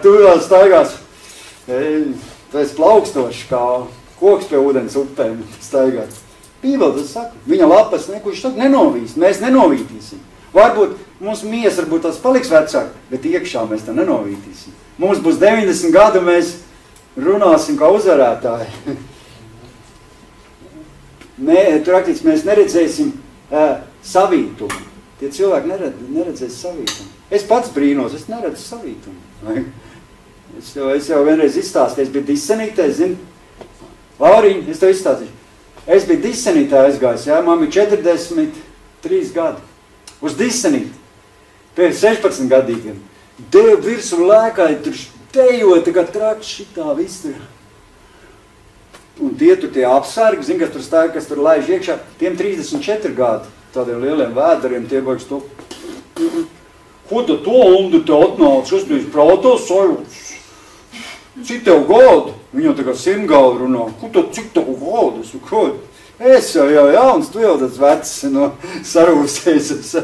Tu jau staigās, tu esi plaukstoši, kā koks pie ūdens upēm staigāt. Bībele tas saka, viņa lapas nekurš saka, nenovīst, mēs nenovītīsim. Varbūt mums miesa varbūt tas paliks vecāk, bet iekšā mēs tā nenovītīsim. Mums būs 90 gadu, mēs runāsim kā uzvarētāji. Tur rakstīts, mēs neredzēsim savītumu. Tie cilvēki neredzēs savītumu. Es pats brīnos, es neredzu savītumu. Es jau vienreiz izstāstīju, es biju disenītē, zini, Lauriņ, es tev izstāstīšu. Es biju disenītē aizgājis, jā, man bija 43 gadi. Uz disenīti, pēc 16 gadīgiem. Devu virsmu lēkāja, tur dejoja, tagad traks šitā viss tur. Un tie tur tie apsargi, zin, kas tur stāja, kas tur laiž iekšā, tiem 34 gadi, tādiem lieliem vēdariem, tie baigs to. Ko tu to undu te atnāc, kas tu esi prātos sajūtas? Cik tev gadu? Viņam tagad 100 galvu runā. Cik tev gadu? Es jau jauns, tu jau tāds vecs no sarūsēs.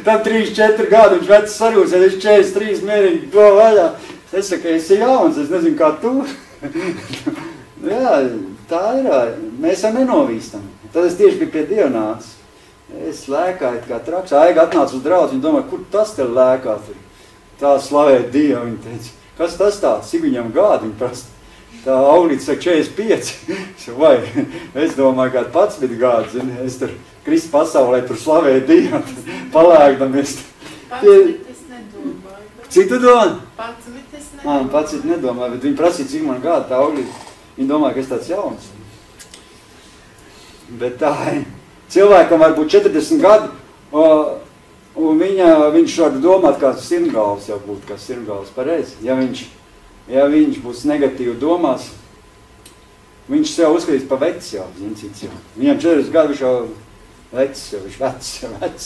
Tam 3-4 gadu viņš vecs sarūsēs, es 43 mierīgi to vaļā. Es saku, es jauns, es nezinu kā tu. Jā, tā ir, mēs jau nenovīstam. Tad es tieši biju pie Dieva nācis. Es lēkāju kā traks. Aiga atnāca uz draudzi, viņa domāja, kur tas tev lēkā tur? Tā slavēt Dievu, viņa teica. Kas tas tāds? Cik viņam gādi, viņa prasta. Tā aulīte saka 45. Vai, es domāju, kādu 11 gādi, zini. Es tur Kristu pasaulē tur slavēju Dievu, palēkdamies. 11 es nedomāju. Cik tu domā? 11 es nedomāju. 11 nedomāju, bet viņa prasīja, cik man gādi tā aulīte. Viņa domāja, ka es tāds jauns. Bet tā, cilvēkam var būt 40 gadi, un viņš var domāt, kā sirmgalvs jau būtu, kā sirmgalvs pareizi. Ja viņš būs negatīvi domās, viņš sev uzskatīs pa veci jau, zin cits jau. Viņam 40 gadu viņš jau vecs.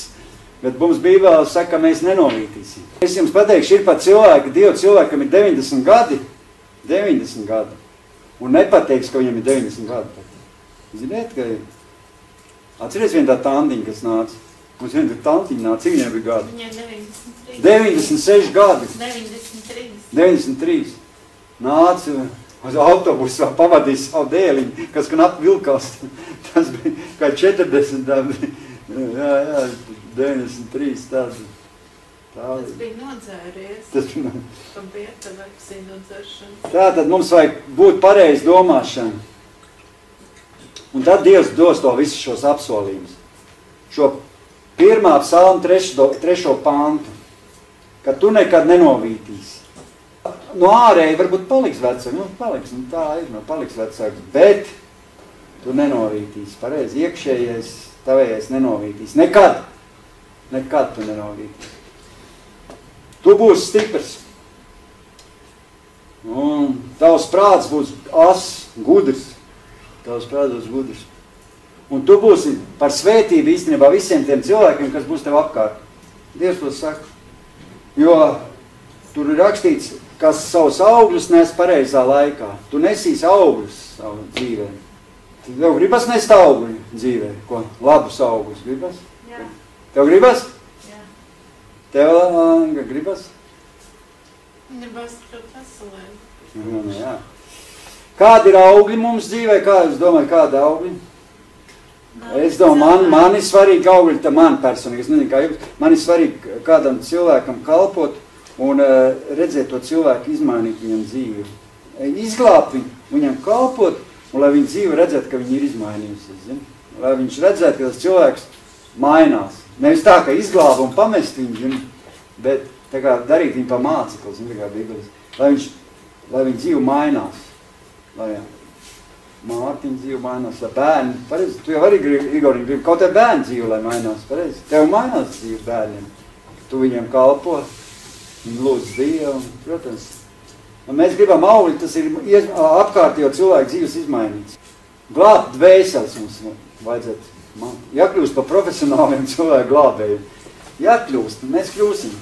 Bet mums Bībelē saka, ka mēs nenovītīsim. Es jums pateikšu, ir pat cilvēki, Dieva cilvēkam ir 90 gadi, un nepateiks, ka viņam ir 90 gadi. Ziniet, ka atceries vien tā tandiņa, kas nāca. Mums vien tā tandiņa nāca, cik viņam bija gadi? Viņai 93. 96 gadi. 93. Nāca uz autobusu, vēl pavadīja savu dēliņu, kas knapi vilkās. Tas bija kā 40, jā, 93 tādi. Tas bija nodzēries. Tam bija tā vaksīna nodzēršana. Tātad mums vajag būt pareizi domāšana. Un tad Dievs dos to visus šos apsolījumus. Šo 1. psalma 3. pantu, ka tu nekad nenovītīsi. No ārēji varbūt paliks vecāks, tā ir, paliks vecāks, bet tu nenovītīsi. Pareizi, iekšējais, tavējais nenovītīsi. Nekad tu nenovītīsi. Tu būsi stiprs. Un tavs prāts būs gudrs. Tavs prāts būs gudrs. Un tu būsi par svētību īstenībā visiem tiem cilvēkiem, kas būs tev apkārt. Dievs to saka. Jo tur ir rakstīts, kas savus augļus nes pareizā laikā. Tu nesīsi augļus savu dzīvē. Tev gribas nest augļu dzīvē? Ko? Labus augļus gribas? Jā. Tev gribas? Jā. Tev gribas? Gribas kļūt veselēm. Jā. Kādi ir augļi mums dzīvē? Kā es domāju, kādi augļi? Es domāju, man ir svarīgi augļi, tā man personīgi, es nezinu kā jums, man ir svarīgi kādam cilvēkam kalpot un redzēt to cilvēku izmainīt viņam dzīvi. Izglābt viņam kalpot un lai viņa dzīve redzētu, ka viņa ir izmainījusies, zin? Lai viņš redzētu, ka tas cilvēks mainās. Nevis tā, ka izglāba un pamest viņu, zin? Bet tā kā darīt viņu pa mācekli, zin, tā kā Bībeles. Lai viņa dzīve mainās. Lai Mārtiņa dzīve mainās, lai bērni, pareizi, tu jau arī gribi, kaut vai bērni dzīve, lai mainās, pareizi. Tev mainās dzīve bērniem, tu viņiem kalpo. Viņi lūdz Dievu, protams. Un mēs gribam augļi, tas ir apkārtējo cilvēku dzīves izmainīts. Glābt dvēseles mums vajadzētu. Jākļūst par profesionāliem cilvēku glābējiem. Jākļūst, mēs kļūsim.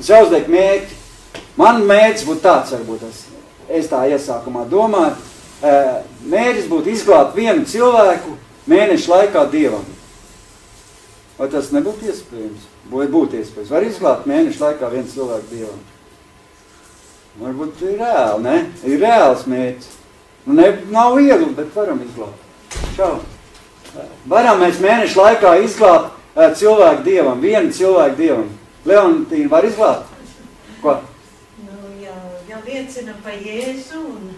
Es jāuzliek mērķi. Man mērķis būtu tāds, varbūt es tā iesākumā domāju. Mērķis būtu izglābt vienu cilvēku mēnešu laikā Dievam. Vai tas nebūtu iespējams? Vai būtu iespējams? Var izglābt mēnešu laikā vienu cilvēku Dievam? Varbūt ir reāli, ne? Ir reāls mērķis. Nav viegli, bet varam izglābt. Čau. Varam mēs mēnešu laikā izglābt cilvēku Dievam, vienu cilvēku Dievam. Leontīna var izglābt? Ko? Ja liecina pa Jēzu un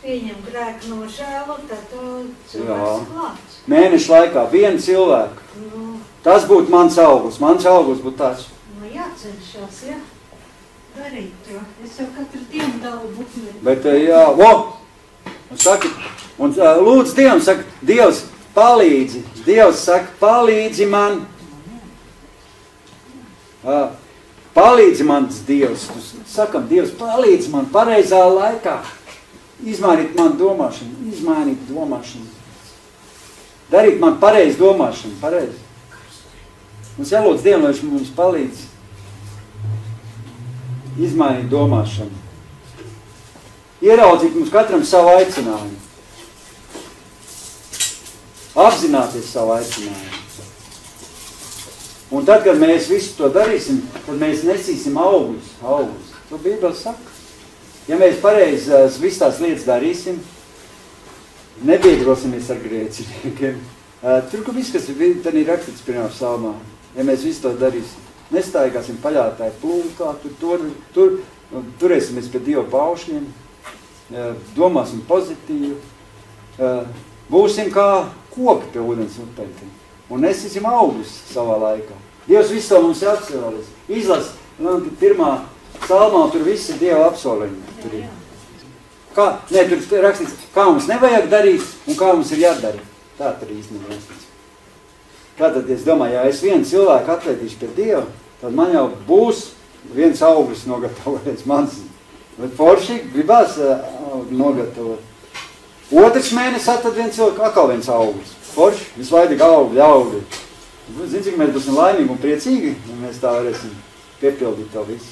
pieņem grēku nožēlu, tad cilvēks glābts. Mēnešu laikā vienu cilvēku. Tas būtu mans augurs. Mans augurs būtu tas. Jācenšās, ja? Darīt to. Es jau katru dienu dalu bukni. Bet, un lūdzu Dievam, saka, Dievs palīdzi. Dievs saka, palīdzi man. Palīdzi man, Dievs. Sakam, Dievs, palīdzi man pareizā laikā. Izmainīt man domāšanu. Darīt man pareizi domāšanu. Pareizi. Mums jālūdz Dievam, lai viņš mums palīdz izmainīt domāšanu. Ieraudzīt mums katram savu aicinājumu. Apzināties savu aicinājumu. Un tad, kad mēs visu to darīsim, tad mēs nesīsim augļus. To Bībele saka. Ja mēs pareizi visu tās lietas darīsim, nebiedrosimies ar grēciniekiem. Tur, ka viss, kas ir rakstīts pirmā psalmā, ja mēs visu to darīsim, nestaigāsim paļātāju plūkā, turēsimies pie Dieva paušņiem, domāsim pozitīvi, būsim kā koki pie ūdens upēm un nesīsim augļus savā laikā. Dievs visu to mums ir apsolījis. Izlas, pirmā psalmā tur viss ir Dieva apsolījumi. Tur rakstīts, kā mums nevajag darīt un kā mums ir jādara. Tā tur īstenībā rakstīts. Tātad es domāju, ja es vienu cilvēku atvedīšu pie Dieva, tad man jau būs viens auglis nogatavojies mans. Bet forši gribās nogatavot. Otrs mēnesis tad viens cilvēku atkal viens auglis. Forši, vislaidīgi augļi. Zini, cik mēs būsim laimīgi un priecīgi, ja mēs tā varēsim piepildīt to visu.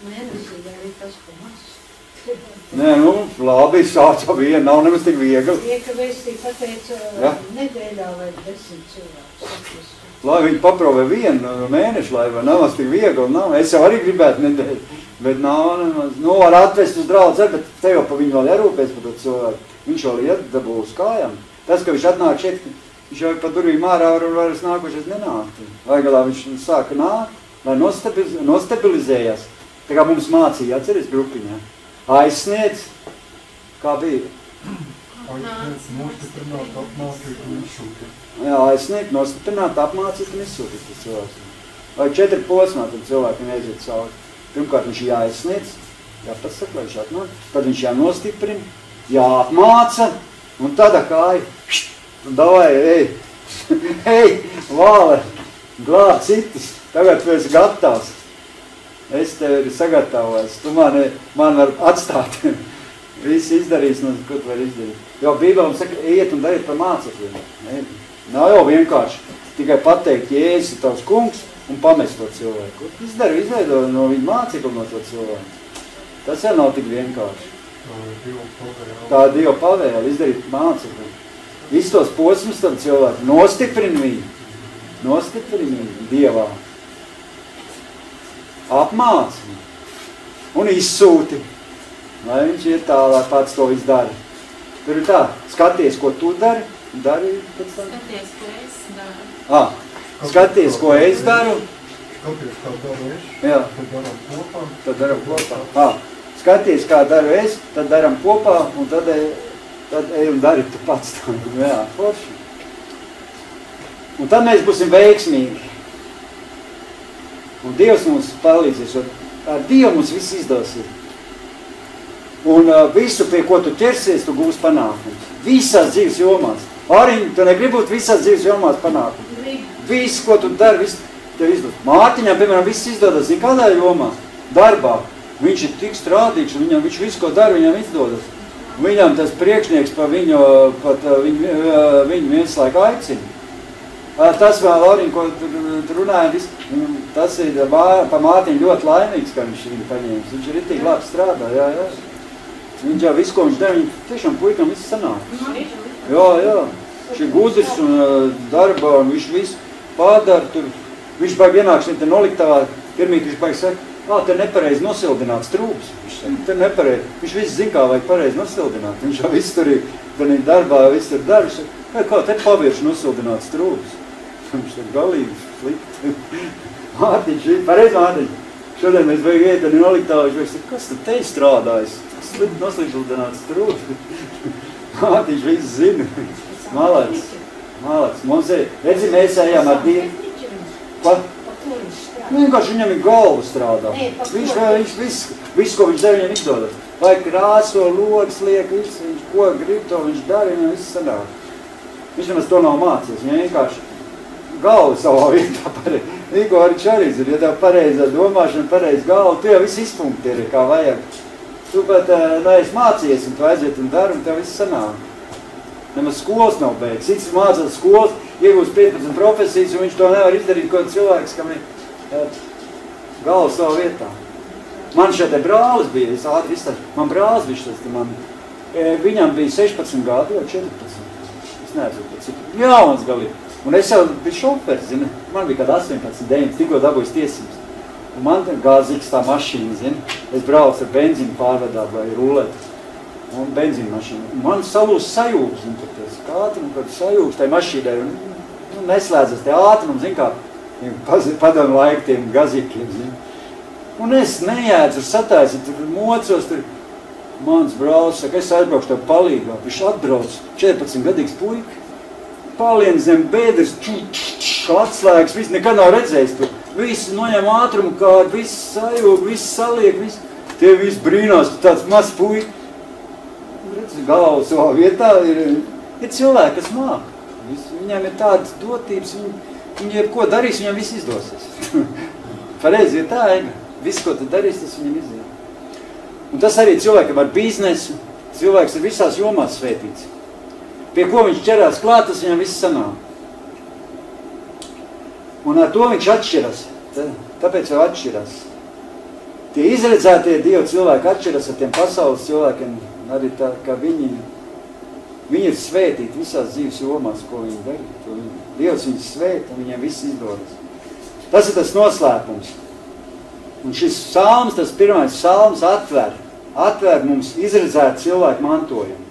Mēnesī arī tas, ko maz. Nē, labi, sāca viena, nav nemaz tik viegli. Iekavēstī pateica nedēļā vai 10 cilvēkus. Lai viņi paprovē vienu mēnešu, lai vai nav tik viegli, nav. Es jau arī gribētu nedēļu, bet nav nemaz. Var atvest uz draudz, bet te jau pa viņu vēl jārūpēs par to cilvēku. Viņš vēl iedabū uz kājām. Tas, ka viņš atnāk šeit, viņš jau pa durvīm ārā var vairs nākošais nenākt. Vai galā viņš sāka nākt, lai nostabilizējās. Tā kā mums mācīja, atceries grupiņā. Aizsniedz, kā bija? Nostiprināt, apmācīt un izsūtīt. Jā, aizsniegt, nostiprināt, apmācīt un izsūtīt tas cilvēks. Vai 4 posmā tad cilvēkiem aiziet cauri. Pirmkārt, viņš jāaizsniedz, jāpasaka, lai viņš atnāk. Tad viņš jānostiprina, jāapmāca, un tādā kāja. Davai, ej, vāle, glāb citus, tagad tu esi gatavs. Es tevi sagatavojos, tu mani var atstāt. Viss izdarīs, ko tu vari izdarīt. Jo Bībele saka, iet un dariet par mācekļiem. Nav jau vienkārši tikai pateikt, Jēzus ir tavs kungs un pamest to cilvēku. Izveido no viņa mācekļu no to cilvēku. Tas jau nav tik vienkārši. Tā ir Dieva pavēle, izdarīt mācekļu. Visus tos posmus tam cilvēku. Nostiprini viņu Dievā. Apmāci un izsūti, lai viņš ir tā, lai pats to viss dara. Tur ir tā, skaties, ko tu dari pēc tam. Skaties, ko es daru. Skaties, ko es daru. Skaties, kā daru es, Jā. tad daram kopā. Skaties, kā daru es, tad daram kopā, un tad ej un dari tu pats tā. Jā, forši. Un tad mēs būsim veiksmīgi. Un Dievs mums palīdzēs, jo ar Dievu mums viss izdosies. Un visu, pie ko tu ķersies, tu gūsi panākums. Visās dzīves jomās. Ariņ, tu negribi būt visās dzīves jomās panākums. Viss, ko tu dari, tev izdodas. Mārtiņam, piemēram, viss izdodas, zin kādā jomā, darbā. Viņš ir tik strādīgs, un viņš visu, ko dara, viņam izdodas. Viņam tas priekšnieks pa viņu viens laiku aicina. Tas vēl, Lauriņ, ko tu runāji, tas ir pa Mārtiņu ļoti laimīgs, ka viņš viņu paņēmis. Viņš ir ritīgi labi strādā, jā. Viņš jau visu, ko viņš dara, viņš tiešām puikam viss sanāk. Jā. Viņš ir gudrs un darba, un viņš visu pādara tur. Viņš baigi ienāk šeit noliktavā, pirmīt viņš baigi saka, te nepareizi nosildināts trūks. Viņš saka, te nepareizi. Viņš viss zin, kā vajag pareizi nosildināt. Viņš jau viss tur ir darbā, viss tur dara. Viņš saka, kā te pavierš nosildināts trūks. Viņš saka, galīgi slikti. Mārtiņš, pareizi Mārtiņš. Šodien mēs baigi iet un noliktavā, viņš saka, kas tad te strādājas? Slikti noslīdināts trūks. Mārtiņš viss zina. Malacis. Mums ir, redzi, mēs ejam ar Dievu. Ko? Vienkārši viņam ir galva strādā. Viņš viss, ko viņš dara, viņam izdodas. Vai krāso, logs liek, viņš ko grib, to viņš dara, viņam viss sanāk. Viņš nemaz to nav mācījis. Viņam vienkārši galva savā vietā pareizi. Viņš arī zina, ja tev pareizā domāšana, pareiz galva, tu jau viss izpunktēri, kā vajag. Tu pat neesi mācījies, un tu aiziet un dari, un tev viss sanāk. Nemaz skolas nav beigts. Cits mācās skolas, iegūst 15 profesijas, un viņš to nevar izdarīt, ko cilvēks, kam ir galva savā vietā. Man šeit brālis bija, es ātri izstāstu, man brālis bija šis, viņam bija 16 gadi vai 14. Es neatceru, cik jauns galīgi. Un es jau biju šoferis, zini, man bija kāda 18, 9, tikko dabūjis tiesības. Un man gāzīgs tā mašīna, zini, es braucu ar benzīnu pārvadāt vai rulēt. Un benzīna mašīna. Un man salūs sajūgs, un tur tas ātrumu, kad sajūgs tai mašīnai, un neslēdzas te ātrumu, zin kā, padomu laiku tiem gazīkiem, zin. Un es nejēdzu, satāju, tur mocos, tur mans brālis saka, es aizbraukšu tev palīgā. Viņš atbrauc, 14 gadīgs puika, palien zem bēdras, atslēgas, viss nekad nav redzējis tur. Visi noņem ātrumu kādu, viss sajūg, viss saliek, viss. Tie visi brīnās, tāds mazs puika. Galva savā vietā ir cilvēki, kas māk. Viņiem ir tādas dotības, viņi jebko darīs, viņam viss izdosies. Pareizi ir tā, viss, ko tu darīs, tas viņam izdies. Un tas arī cilvēkam ar biznesu, cilvēks ir visās jomās svētīts. Pie ko viņš ķerās klāt, tas viņam viss sanāk. Un ar to viņš atšķiras, tāpēc jau atšķiras. Tie izredzētie Dieva cilvēki atšķiras ar tiem pasaules cilvēkiem, arī tā, ka viņi ir svētīti visās dzīves jomās, ko viņi darīja. Dievs viņus svēta, viņiem viss izdodas. Tas ir tas noslēpums. Un šis psalms, tas pirmais psalms atver mums izredzētu cilvēku mantojumu.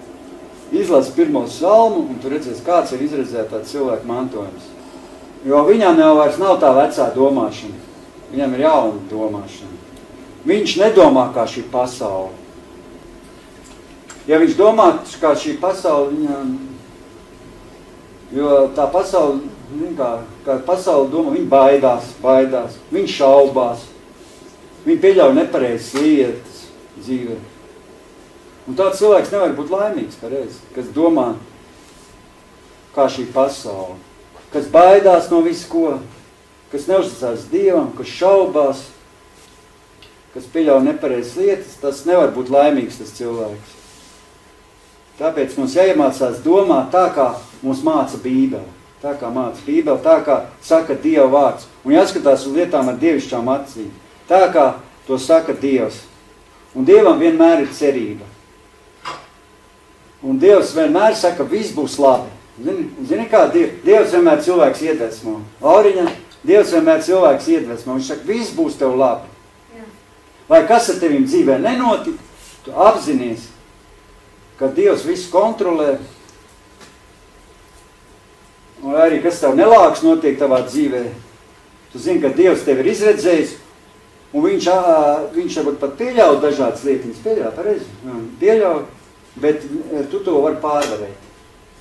Izlasi pirmo psalmu, un tu redzēsi, kāds ir izredzētā cilvēku mantojums. Jo viņam jau vairs nav tā vecā domāšana. Viņam ir jauna domāšana. Viņš nedomā kā šī pasaule. Ja viņš domā, kā šī pasaule, jo tā pasaule, kā pasaule domā, viņa baidās, viņa šaubās, viņa pieļauj nepareizas lietas dzīvē. Un tāds cilvēks nevar būt laimīgs, pareizi, kas domā, kā šī pasaule, kas baidās no visu ko, kas neuzticās Dievam, kas šaubās, kas pieļauj nepareizas lietas, tas nevar būt laimīgs tas cilvēks. Tāpēc mums jāiemācās domāt tā, kā mums māca Bībele. Tā kā māca Bībele, tā kā saka Dieva vārds. Un jāskatās uz lietām ar dievišķām acīm. Tā kā to saka Dievs. Un Dievam vienmēr ir cerība. Un Dievs vienmēr saka, viss būs labi. Zini kā Dievs vienmēr cilvēks iedvesmo. Lauriņa, Dievs vienmēr cilvēks iedvesmo. Viņš saka, viss būs tev labi. Jā. Lai kas ar tevim dzīvē nenotika, tu apzinies, ka Dievs visu kontrolē, un arī kas tev nelāks notiek tavā dzīvē, tu zini, ka Dievs tevi ir izredzējis, un viņš pat pieļauj dažādas lietas, pieļauj, bet tu to vari pārvarēt.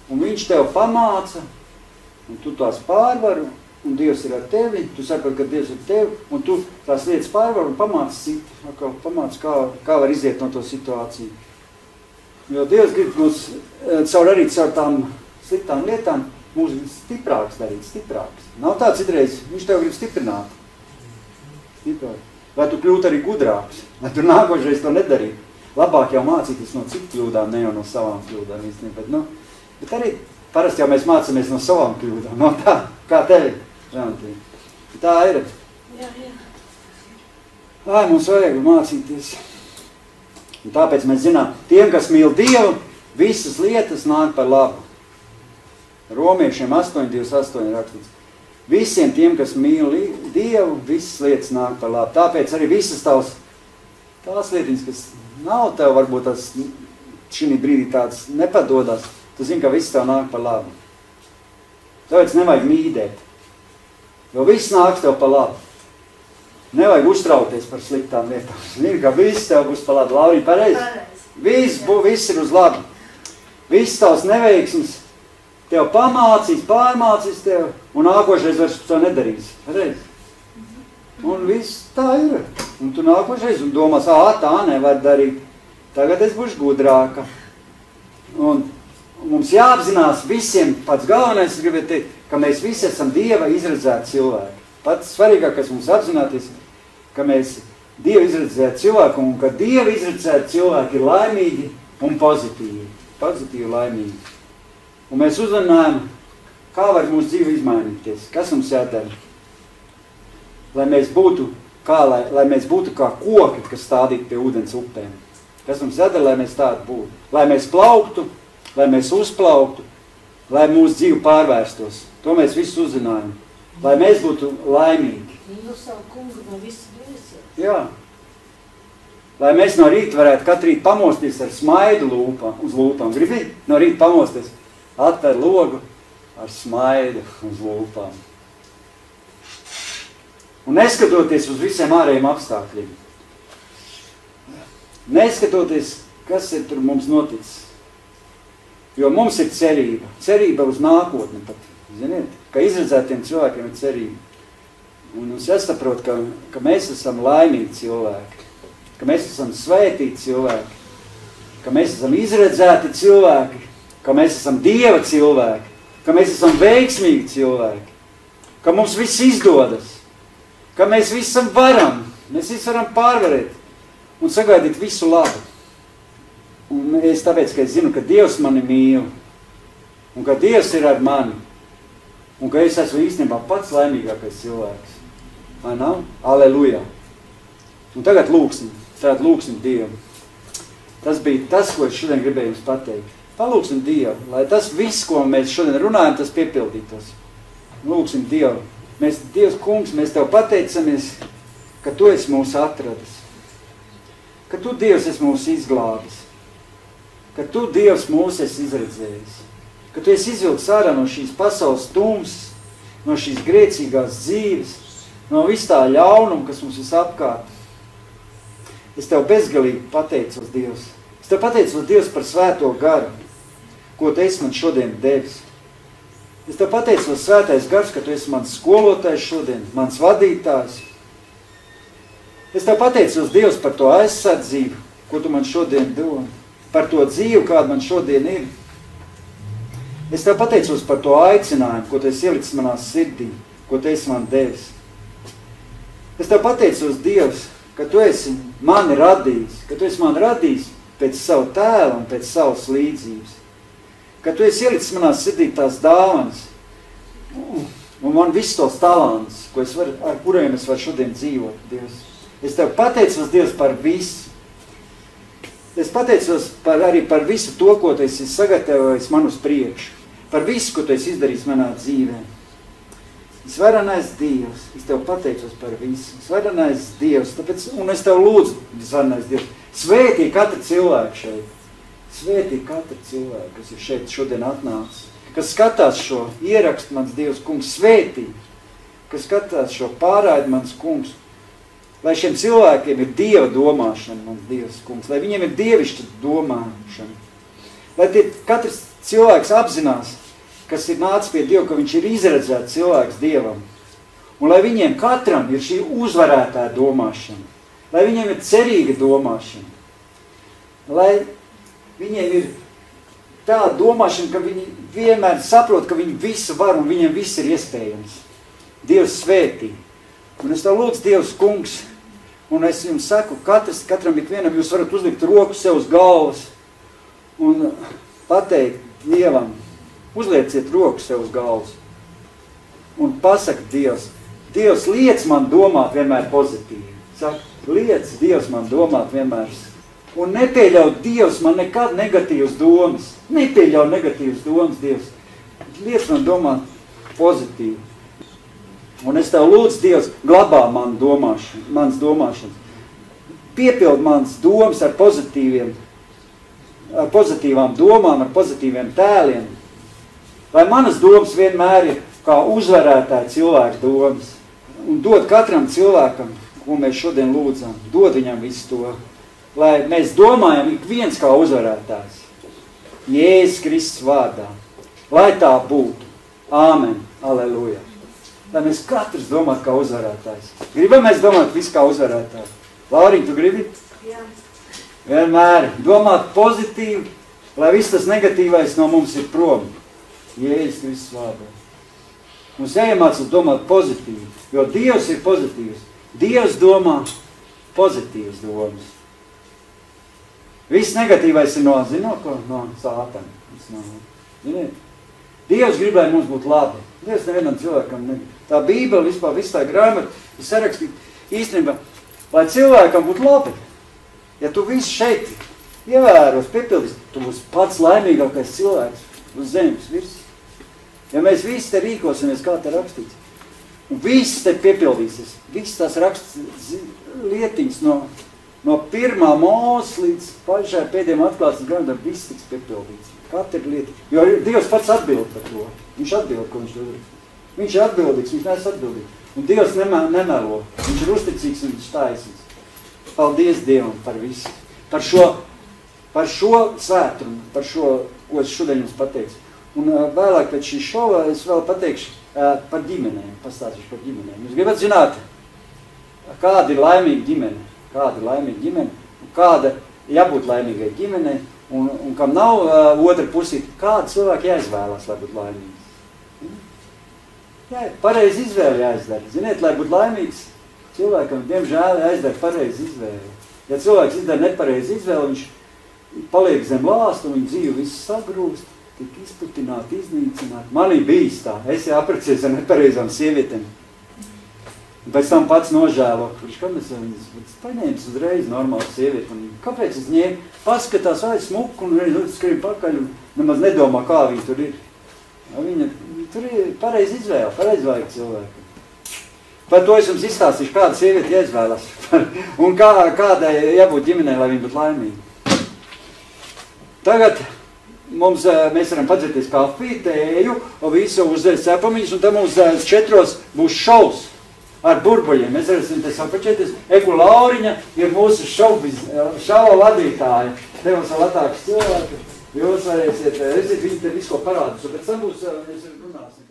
Un viņš tev pamāca, un tu tās pārvari, un Dievs ir ar tevi, tu saproti, ka Dievs ir tevi, un tu tās lietas pārvari un pamāci citu, pamāci, kā var iziet no to situāciju. Jo Dievs grib mums caur tām sliktām lietām mūs stiprāks darīt, stiprāks. Nav tā citreiz, viņš tev grib stiprināt. Stiprāk. Lai tu kļūtu arī gudrāks, lai tu nākošreiz to nedarītu. Labāk jau mācīties no citu kļūdām, ne jau no savām kļūdām. Bet arī parasti jau mēs mācāmies no savām kļūdām. No tā, kā tevi. Tā ir. Jā. Ai, mums vajag mācīties. Un tāpēc mēs zinām, tiem, kas mīl Dievu, visas lietas nāk par labu. Romiešiem 8:28 rakstīts. Visiem tiem, kas mīl Dievu, visas lietas nāk par labu. Tāpēc arī visas tās lietiņas, kas nav tev varbūt tas šī brīdī tāds nepadodas, tu zini, ka viss tev nāk par labu. Tāpēc nevajag mīdēt, jo viss nāks tev par labu. Nevajag uztraukties par sliktām lietām. Zini, ka viss tev būs par labu. Laurija, pareizi? Viss ir uz labu. Viss tavs neveiksmes tev pamācīs, pārmācīs tev, un nākošreiz vairs to nedarīs. Pareizi? Un viss tā ir. Un tu nākošreiz un domās, tā nevar darīt. Tagad es būšu gudrāka. Un mums jāapzinās visiem, pats galvenais, es gribētu teikt, ka mēs visi esam Dieva izredzēti cilvēki. Pats svarīgākais mums apzināties, ka mēs Dieva izredzēti cilvēki, un ka Dieva izredzēti cilvēki ir laimīgi un pozitīvi. Pozitīvi laimīgi. Un mēs uzrunājam, kā var mūsu dzīve izmainīties, kas mums jādara. Lai mēs būtu kā koki, kas stādītu pie ūdens upēm. Kas mums jādara, lai mēs tādi būtu? Lai mēs plauktu, lai mēs uzplauktu, lai mūsu dzīve pārvērstos. To mēs visu uzzinājam. Lai mēs būtu laimīgi. Jūs savu kungu no visu dosiet. Jā. Lai mēs no rīta varētu katru rītu pamosties ar smaidu uz lūpām. Gribi no rīta pamosties? Atver logu ar smaidu uz lūpām. Un neskatoties uz visiem ārējiem apstākļiem. Neskatoties, kas ir tur mums noticis. Jo mums ir cerība. Cerība uz nākotni pat. Ziniet, ka izredzētiem cilvēkiem ir cerība. Un mums jāsaprot, ka mēs esam laimīgi cilvēki. Ka mēs esam svētīti cilvēki. Ka mēs esam izredzēti cilvēki. Ka mēs esam Dieva cilvēki. Ka mēs esam veiksmīgi cilvēki. Ka mums viss izdodas. Ka mēs visam varam. Mēs visi varam pārvarēt. Un sagaidīt visu labu. Un es tāpēc, ka es zinu, ka Dievs mani mīl. Un ka Dievs ir ar mani. Un ka es esmu īstenībā pats laimīgākais cilvēks. Vai nav? Aleluja! Un tagad lūksim Dievu. Tas bija tas, ko es šodien gribēju jums pateikt. Palūksim Dievu, lai tas viss, ko mēs šodien runājam, tas piepildītos. Lūksim Dievu. Dievs kungs, mēs tev pateicamies, ka tu esi mūs atradis. Ka tu, Dievs, esi mūs izglābis. Ka tu, Dievs, mūs esi izredzējis. Ka tu esi izvilks ārā no šīs pasaules tumsas, no šīs grēcīgās dzīves, no vis tā ļaunuma, kas mums visapkārt. Es tev bezgalīgi pateicos, Dievs. Es tev pateicos, Dievs, par svēto garu, ko tu esi man šodien devis. Es tev pateicos, svētais gars, ka tu esi mans skolotājs šodien, mans vadītājs. Es tev pateicos, Dievs, par to aizsardzību, ko tu man šodien dod, par to dzīvi, kāda man šodien ir. Es tev pateicos par to aicinājumu, ko tu esi ielicis manā sirdī, ko tu esi man devis. Es tev pateicos, Dievs, ka tu esi mani radījis pēc savu tēlu un pēc savas līdzības. Ka tu esi ielicis manā sirdī tās dāvanas un man visus tos talants, ar kuriem es varu šodien dzīvot, Dievs. Es tev pateicos, Dievs, par visu. Es pateicos arī par visu to, ko tu esi sagatavojis man uz priekšu. Par visu, ko tu esi izdarījis manā dzīvē. Svarenais Dievs, es tev pateicos par visu. Svarenais Dievs, un es tev lūdzu, svarenais Dievs, svētī katru cilvēku šeit. Svētī katru cilvēku, kas ir šeit šodien atnācis. Kas skatās šo ierakstu, mans Dievs, kungs, svētī. Kas skatās šo pārraidi, mans kungs. Lai šiem cilvēkiem ir Dieva domāšana, mans Dievs, kungs. Lai viņiem ir dievišķa domāšana. Lai katrs cilvēks apzinās, kas ir nācis pie Dieva, ka viņš ir izredzēts cilvēks Dievam. Un lai viņiem katram ir šī uzvarētā domāšana. Lai viņiem ir cerīga domāšana. Lai viņiem ir tāda domāšana, ka viņi vienmēr saprot, ka viņi visu var un viņiem viss ir iespējams. Dievs svētī. Un es tev lūdzu, Dievs kungs, un es jums saku, katram ikvienam jūs varat uzlikt roku sev uz galvas un pateikt Dievam, uzlieciet roku sev uz galvas un pasaka Dievs, Dievs liec man domāt vienmēr pozitīvi. Saka, liec Dievs man domāt vienmēr. Un nepieļaut Dievs man nekad negatīvas domas. Nepieļaut negatīvas domas, Dievs. Liec man domāt pozitīvi. Un es tev lūdzu, Dievs, glabā mans domāšanas. Piepild mans domas ar pozitīvām domām, ar pozitīviem tēliem. Lai manas domas vienmēr ir kā uzvarētāji cilvēku domas. Un dod katram cilvēkam, ko mēs šodien lūdzam, dod viņam visu to. Lai mēs domājam ik viens kā uzvarētājs. Jēzus Kristus vārdā. Lai tā būtu. Āmen. Aleluja. Lai mēs katrs domāt kā uzvarētājs. Gribam mēs domāt visu kā uzvarētāji? Lauriņ, tu gribi? Jā. Vienmēr domāt pozitīvi, lai viss tas negatīvais no mums ir prom. Jēzus Kristus vārdā. Mums jāiemācās domāt pozitīvi, jo Dievs ir pozitīvs. Dievs domā pozitīvas domas. Viss negatīvais ir no Sātana. Ziniet? Dievs gribēja mums būt labi. Dievs nevienam cilvēkam negrib. Tā Bībele vispār, viss tā grāmata, ir sarakstīta īstenībā, lai cilvēkam būtu labi. Ja tu visu šeit ievēros, piepildīs, tu būsi pats laimīgākais cilvēks uz zemes virs. Ja mēs visi te rīkosimies, kā te rakstīts, un viss te piepildīsies, viss tās rakstīts lietiņas no pirmā mūs līdz pašai pēdējiem atklāsmes grāmatam, viss tiks piepildīts. Katra lieta. Jo Dievs pats atbild par to. Viņš atbild, ko viņš to darīs. Viņš ir atbildīgs, viņš nes atbildīgs. Un Dievs nemelo. Viņš ir uzticīgs un viņš taisnīgs. Paldies Dievam par visu. Par šo svētrumu, par šo, ko es šodien jums pateicu. Un vēlāk pēc šī šova es vēl pateikšu par ģimenēm, pastāstīšu par ģimenēm. Jūs gribat zināt, kāda ir laimīga ģimene, kāda jābūt laimīgai ģimenei, un kam nav otra pusī, kāda cilvēka jāizvēlās, lai būtu laimīgs. Jā, pareizi izvēle jāizdara. Ziniet, lai būtu laimīgs, cilvēkam, diemžēl, jāizdara pareizi izvēle. Ja cilvēks izdara nepareizi izvēle, viņš paliek zem lāsta un viņa dzīve viss sagrūst. Tik izputināt, iznīcināt. Manī bijis tā. Es jau apprecējos ar nepareizām sievietēm. Un pēc tam pats nožēlo. Kāpēc viņas paņēmis uzreiz normālu sievieti? Un kāpēc es ņēmu? Paskatās, smuku un skrien pakaļ un nemaz nedomā, kā viņa tur ir. Viņa tur ir pareizi izvēle, pareizi vajag cilvēku. Par to es jums izstāstīšu, kāda sieviete jāizvēlas. Un kādai jābūt ģimenei, lai viņa būtu laimīga. Tagad mēs varam padzerties kafiju, tēju, visu uzreiz cepamiņus, un tad mums 4 būs šovs ar burbuļiem. Mēs varēsim te sapačēties. Egu Lauriņa ir mūsu šova vadītāja. Te mums vēl atāks cilvēki. Jūs varēsiet, viņi te visu ko parādus, un pēc tam būs, mēs runāsim.